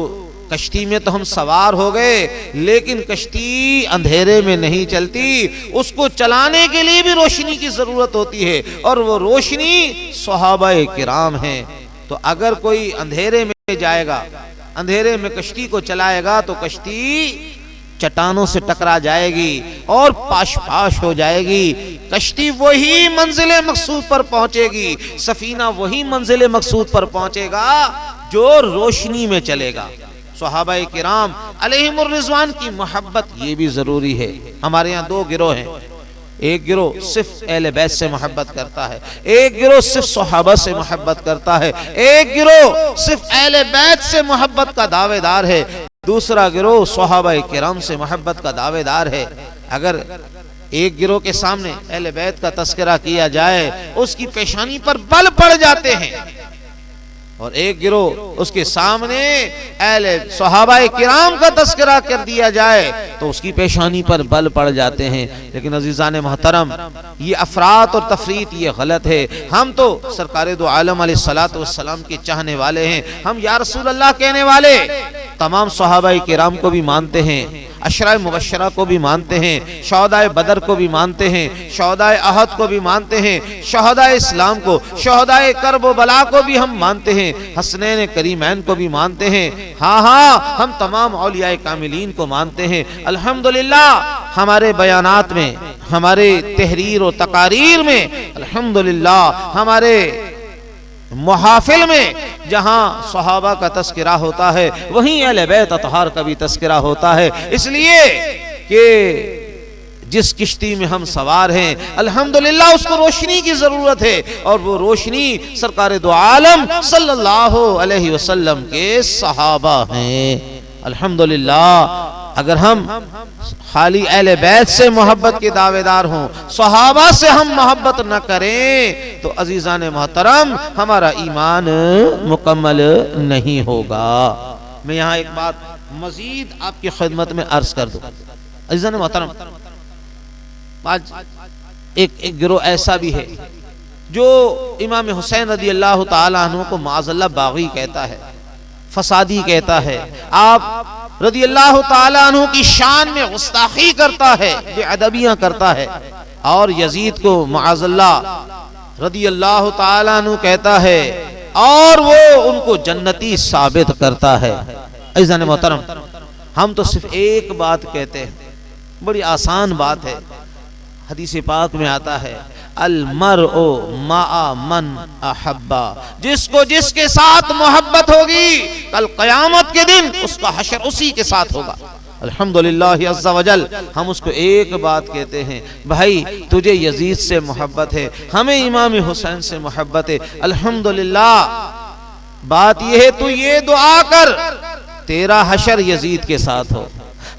کشتی میں تو ہم سوار ہو گئے، لیکن کشتی اندھیرے میں نہیں چلتی، اس کو چلانے کے لیے بھی روشنی کی ضرورت ہوتی ہے، اور وہ روشنی صحابہ کرام ہیں۔ تو اگر کوئی اندھیرے میں جائے گا، اندھیرے میں کشتی کو چلائے گا تو کشتی چٹانوں سے ٹکرا جائے گی اور پاش پاش ہو جائے گی، کشتی وہی منزل مقصود پر پہنچے گی، سفینہ وہی منزل مقصود پر پہنچے گا جو روشنی میں چلے گا۔ صحابہ کرام علیہم الرضوان کی محبت یہ بھی ضروری ہے۔ ہمارے یہاں دو گروہ ہیں، ایک گروہ صرف اہل بیت سے محبت کرتا ہے، ایک گروہ صرف صحابہ سے محبت کرتا ہے، ایک گروہ صرف اہل بیت سے محبت کا دعوے دار ہے، دوسرا گروہ صحابہ کرام سے محبت کا دعوے دار ہے۔ اگر ایک گروہ کے سامنے اہل بیت کا تذکرہ کیا جائے اس کی پیشانی پر بل پڑ جاتے ہیں، اور ایک گروہ اس کے سامنے اہل صحابہ کرام کا تذکرہ کر دیا جائے تو اس کی پیشانی پر بل پڑ جاتے ہیں۔ لیکن عزیزان محترم، یہ افراط اور تفریط یہ غلط ہے۔ ہم تو سرکار دو عالم علیہ السلام کے چاہنے والے ہیں، ہم یا رسول اللہ کہنے والے تمام صحابہ کرام کو بھی مانتے ہیں، عشرہ مبشرہ کو بھی مانتے ہیں، شہداء بدر کو بھی مانتے ہیں، شہداء احد کو بھی مانتے ہیں، شہداء اسلام کو، شہداء کرب و بلا کو بھی ہم مانتے ہیں، حسنین کریمین کو بھی مانتے ہیں، ہاں ہم تمام اولیاء کاملین کو مانتے ہیں۔ الحمدللہ ہمارے بیانات میں، ہمارے تحریر و تقاریر میں، الحمدللہ ہمارے محافل میں جہاں صحابہ کا تذکرہ ہوتا ہے وہیں اہل بیت اطہار کا بھی تذکرہ ہوتا ہے، اس لیے کہ جس کشتی میں ہم سوار ہیں الحمدللہ اس کو روشنی کی ضرورت ہے، اور وہ روشنی سرکار دو عالم صلی اللہ علیہ وسلم کے صحابہ ہیں۔ الحمدللہ اگر ہم خالی اہل بیت سے محبت کے دعوے دار ہوں، صحابہ سے ہم محبت نہ کریں تو عزیزان محترم ہمارا ایمان مکمل نہیں ہوگا۔ میں یہاں ایک بات مزید آپ کی خدمت میں عرض کر دوں، عزیزان محترم، آج ایک گروہ ایسا بھی ہے جو امام حسین رضی اللہ تعالیٰ عنہ کو معاذ اللہ باغی کہتا ہے، فسادی کہتا ہے، آپ رضی اللہ تعالیٰ عنہ کی شان میں گستاخی کرتا ہے، بے ادبیاں کرتا ہے، اور یزید کو معاذ اللہ رضی اللہ تعالیٰ عنہ کہتا ہے اور وہ ان کو جنتی ثابت کرتا ہے۔ عزیزان محترم، ہم تو صرف ایک بات کہتے ہیں، بڑی آسان بات ہے، حدیث پاک میں آتا ہے المرء مع من احبا، جس کو جس کے ساتھ محبت ہوگی کل قیامت کے دن اس کا حشر اسی کے ساتھ ہوگا۔ الحمدللہ عز و جل، ہم اس کو ایک بات کہتے ہیں، بھائی تجھے یزید سے محبت ہے، ہمیں امام حسین سے محبت ہے، الحمدللہ، بات یہ ہے تو یہ دعا کر تیرا حشر یزید کے ساتھ ہو،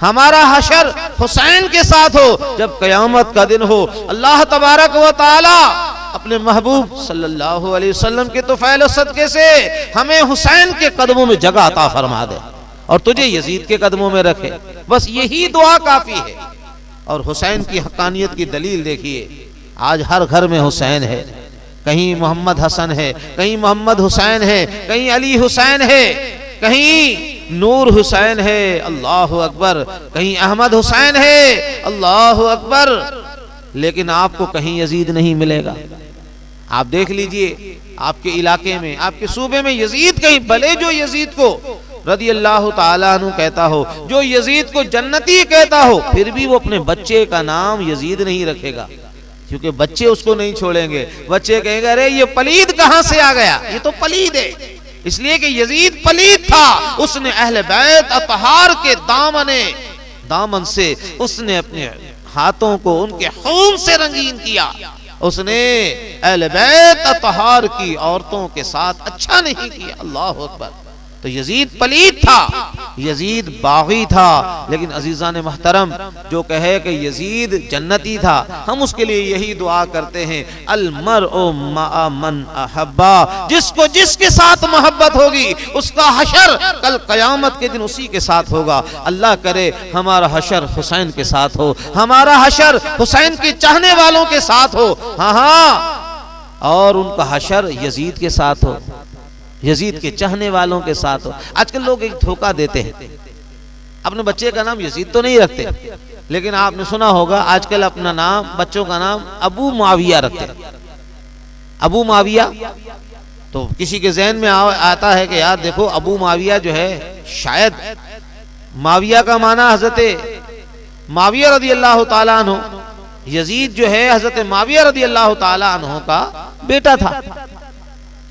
ہمارا حشر حسین کے ساتھ ہو، جب قیامت کا دن ہو، اللہ تبارک و تعالی اپنے محبوب صلی اللہ علیہ وسلم کے طفیل و صدقے سے ہمیں حسین کے قدموں میں جگہ عطا فرما دے اور تجھے یزید کے قدموں میں رکھے، بس یہی دعا کافی ہے۔ اور حسین کی حقانیت کی دلیل دیکھیے، آج ہر گھر میں حسین ہے، کہیں محمد حسن ہے، کہیں محمد حسین ہے، کہیں علی حسین ہے، کہیں نور حسین ہے، اللہ اکبر، کہیں احمد حسین ہے، اللہ اکبر، لیکن آپ کو کہیں یزید نہیں ملے گا۔ آپ دیکھ لیجئے آپ کے علاقے میں، آپ کے صوبے میں یزید کہیں، بھلے جو یزید کو رضی اللہ تعالیٰ عنہ کہتا ہو، جو یزید کو جنتی کہتا ہو، پھر بھی وہ اپنے بچے کا نام یزید نہیں رکھے گا، کیونکہ بچے اس کو نہیں چھوڑیں گے، بچے کہیں گے ارے یہ پلید کہاں سے آ گیا، یہ تو پلید ہے، اس لیے کہ یزید پلید تھا، اس نے اہل بیت اطہار کے دامن سے اس نے اپنے ہاتھوں کو ان کے خون سے رنگین کیا، اس نے اہل بیت اطہار کی عورتوں کے ساتھ اچھا نہیں کیا، اللہ اکبر۔ تو یزید پلید تھا، یزید باغی تھا، لیکن عزیزان محترم جو کہے کہ یزید جنتی تھا، ہم اس کے لیے یہی دعا کرتے ہیں المرء مع من احبا، جس کو جس کے ساتھ محبت ہوگی اس کا حشر کل قیامت کے دن اسی کے ساتھ ہوگا۔ اللہ کرے ہمارا حشر حسین کے ساتھ ہو، ہمارا حشر حسین کے چاہنے والوں کے ساتھ ہو، ہاں، اور ان کا حشر یزید کے ساتھ ہو، یزید کے چاہنے والوں کے ساتھ ہو۔ آج کل لوگ ایک دھوکہ دیتے ہیں، اپنے بچے کا نام یزید تو نہیں رکھتے، لیکن آپ نے سنا ہوگا آج کل اپنا نام، بچوں کا نام ابو معاویہ رکھتے ہیں، ابو معاویہ۔ تو کسی کے ذہن میں آتا ہے کہ یار دیکھو ابو معاویہ جو ہے، شاید معاویہ کا معنی حضرت معاویہ رضی اللہ تعالیٰ عنہ، یزید جو ہے حضرت معاویہ رضی اللہ تعالیٰ عنہ کا بیٹا تھا،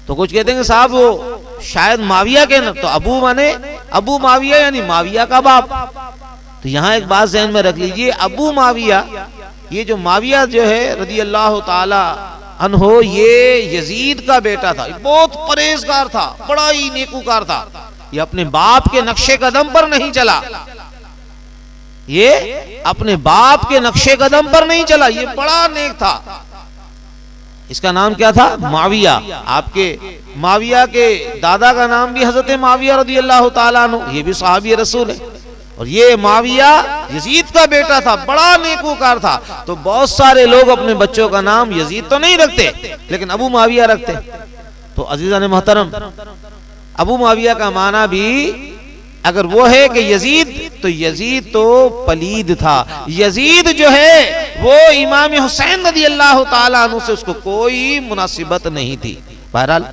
تو کچھ کہتے ہیں کہ صاحب وہ شاید معاویہ کے نا، تو ابو مانے ابو معاویہ یعنی معاویہ کا باپ۔ تو یہاں ایک بات ذہن میں رکھ لیجئے، ابو معاویہ، یہ جو معاویہ جو ہے رضی اللہ تعالی عنہ، یہ یزید کا بیٹا تھا، بہت پرہیزگار تھا، بڑا ہی نیکوکار تھا، یہ اپنے باپ کے نقش قدم پر نہیں چلا، یہ اپنے باپ کے نقش قدم پر نہیں چلا، یہ بڑا نیک تھا۔ اس کا نام کیا تھا؟ معاویہ۔ آپ کے معاویہ کے دادا کا نام بھی حضرت معاویہ رضی اللہ تعالیٰ عنہ، یہ بھی صحابی رسول ہے، اور یہ معاویہ یزید کا بیٹا تھا، بڑا نیکوکار تھا۔ تو بہت سارے لوگ اپنے بچوں کا نام یزید تو نہیں رکھتے، لیکن ابو معاویہ رکھتے۔ تو عزیزان محترم، ابو معاویہ کا معنی بھی اگر وہ ہے کہ یزید، تو یزید تو پلید تھا، یزید جو ہے وہ امام حسین رضی اللہ تعالیٰ عنہ سے اس کو کوئی مناسبت نہیں تھی۔ بہرحال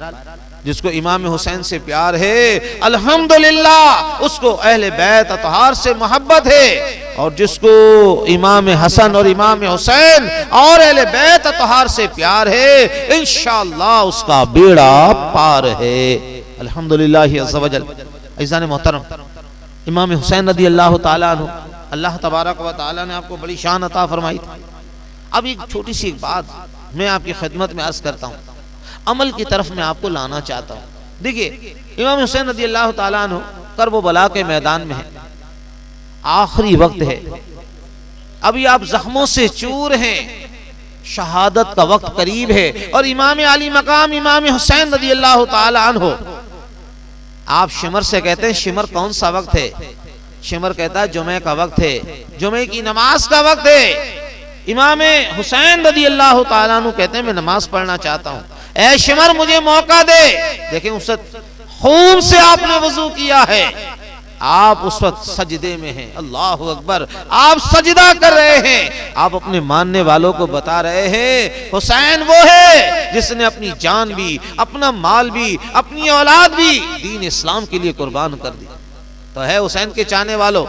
جس کو امام حسین سے پیار ہے الحمدللہ، اس کو اہل بیت اطہار سے محبت ہے، اور جس کو امام حسن اور امام حسین اور اہل بیت اطہار سے پیار ہے، انشاءاللہ اس کا بیڑا پار ہے، الحمدللہ عز و جل۔ عزیزان محترم، امام حسین رضی اللہ تعالیٰ عنہ، اللہ تبارک و تعالیٰ نے آپ کو بڑی شان عطا فرمائی۔ اب ایک چھوٹی سی ایک بات میں آپ کی خدمت میں عرض کرتا ہوں، عمل کی طرف میں آپ کو لانا چاہتا ہوں۔ دیکھیے امام حسین رضی اللہ تعالیٰ عنہ کرب و بلا کے میدان میں ہے، آخری وقت ہے، ابھی آپ زخموں سے چور ہیں، شہادت کا وقت قریب ہے، اور امام علی مقام امام حسین رضی اللہ تعالیٰ عنہ، آپ شمر سے کہتے ہیں شمر کون سا وقت ہے؟ شمر کہتا ہے جمعہ کا وقت ہے، جمعہ کی نماز کا وقت ہے، امام حسین رضی اللہ تعالیٰ عنہ کہتے ہیں میں نماز پڑھنا چاہتا ہوں، اے شمر مجھے موقع دے۔ دیکھیں اس وقت خون سے آپ نے وضو کیا ہے، آپ اس وقت سجدے میں ہیں، اللہ اکبر، آپ سجدہ کر رہے ہیں، آپ اپنے ماننے والوں کو بتا رہے ہیں حسین وہ ہے جس نے اپنی جان بھی، اپنا مال بھی، اپنی اولاد بھی دین اسلام کے لیے قربان کر دی۔ تو ہے حسین کے چاہنے والوں،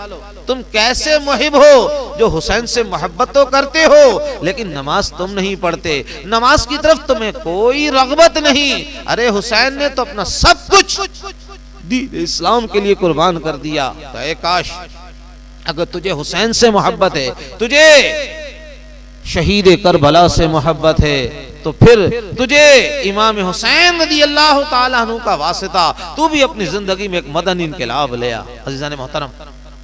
تم کیسے محب ہو جو حسین سے محبت تو کرتے ہو لیکن نماز تم نہیں پڑھتے، نماز کی طرف تمہیں کوئی رغبت نہیں۔ ارے حسین نے تو اپنا سب کچھ دین اسلام کے لیے قربان کر دیا۔ تو اے کاش اگر تجھے حسین سے محبت ہے، تجھے شہید کربلا سے محبت ہے، تو پھر تجھے امام حسین رضی اللہ تعالیٰ عنہ کا واسطہ تو بھی اپنی زندگی میں ایک مدنی انقلاب لیا۔ عزیزان محترم،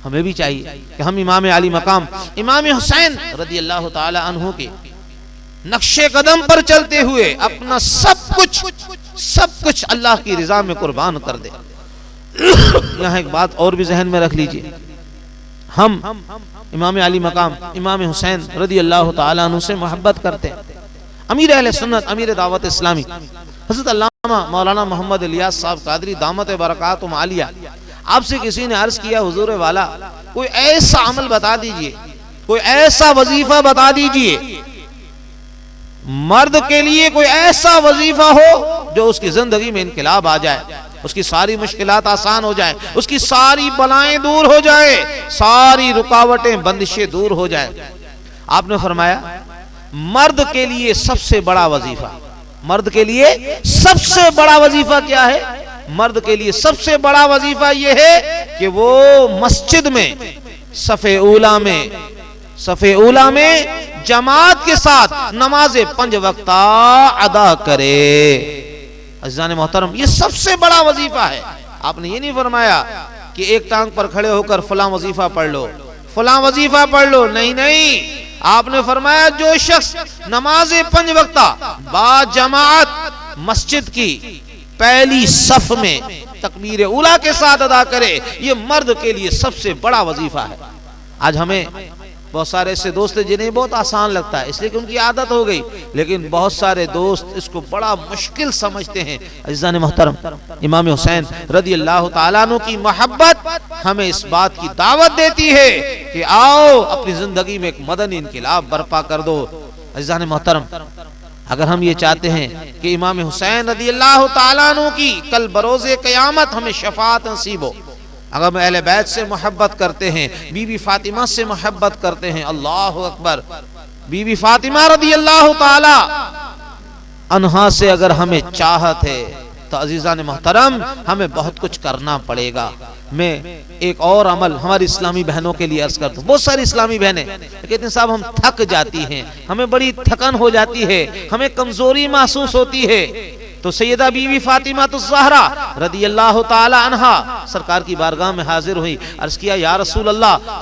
ہمیں بھی چاہیے کہ ہم امام علی مقام امام حسین رضی اللہ تعالیٰ عنہ کے نقش قدم پر چلتے ہوئے اپنا سب کچھ اللہ کی رضا میں قربان کر دے۔ یہاں ایک بات اور بھی ذہن میں رکھ لیجئے، ہم امام علی مقام امام حسین رضی اللہ تعالیٰ عنہ سے محبت کرتے ہیں۔ امیر اہل سنت، امیر دعوت اسلامی حضرت علامہ مولانا محمد الیاس صاحب قادری دامت برکاتہم عالیہ، آپ سے کسی نے عرض کیا حضور والا کوئی ایسا عمل بتا دیجئے، کوئی ایسا وظیفہ بتا دیجئے، مرد کے لیے کوئی ایسا وظیفہ ہو جو اس کی زندگی میں انقلاب آ جائے، اس کی ساری مشکلات آسان ہو جائیں، اس کی ساری بلائیں دور ہو جائیں، ساری رکاوٹیں بندشیں دور ہو جائیں۔ آپ نے فرمایا مرد کے لیے سب سے بڑا وظیفہ، مرد کے لیے سب سے بڑا وظیفہ کیا ہے؟ مرد کے لیے سب سے بڑا وظیفہ یہ ہے کہ وہ مسجد میں صف اولا میں جماعت کے ساتھ نماز 5 وقتہ ادا کرے۔ عزیزان محترم، یہ سب سے بڑا وظیفہ ہے۔ آپ نے یہ نہیں فرمایا کہ ایک ٹانگ پر کھڑے ہو کر فلاں وظیفہ پڑھ لو، فلاں وظیفہ پڑھ لو، نہیں، آپ نے فرمایا جو شخص نماز 5 وقتہ با جماعت مسجد کی پہلی صف میں تکبیر اولا کے ساتھ ادا کرے، یہ مرد کے لیے سب سے بڑا وظیفہ ہے۔ آج ہمیں بہت سارے ایسے دوست ہیں جنہیں بہت آسان لگتا ہے اس لیے کہ ان کی عادت ہو گئی، لیکن بہت سارے دوست اس کو بڑا مشکل سمجھتے ہیں۔ عزیزان محترم، امام حسین رضی اللہ تعالیٰ عنہ کی محبت ہمیں اس بات کی دعوت دیتی ہے کہ آؤ اپنی زندگی میں ایک مدنی انقلاب برپا کر دو۔ عزیزان محترم، اگر ہم یہ چاہتے ہیں کہ امام حسین رضی اللہ تعالیٰ عنہ کی کل بروز قیامت ہمیں شفاعت نصیب ہو، اگر ہم اہل بیت سے محبت کرتے ہیں، بی بی فاطمہ سے محبت کرتے ہیں، اللہ اکبر، بی بی فاطمہ رضی اللہ تعالی عنہا سے اگر ہمیں چاہت ہے تو عزیزان محترم ہمیں بہت کچھ کرنا پڑے گا۔ میں ایک اور عمل ہماری اسلامی بہنوں کے لیے عرض کرتا ہوں، بہت ساری اسلامی بہنیں کہتے ہیں صاحب ہم تھک جاتی ہیں، ہمیں بڑی تھکن ہو جاتی ہے، ہمیں کمزوری محسوس ہوتی ہے، تو سیدہ بی بی فاطمہ الزہرا رضی اللہ تعالی عنہا سرکار کی بارگاہ میں حاضر ہوئی، عرض کیا یا رسول اللہ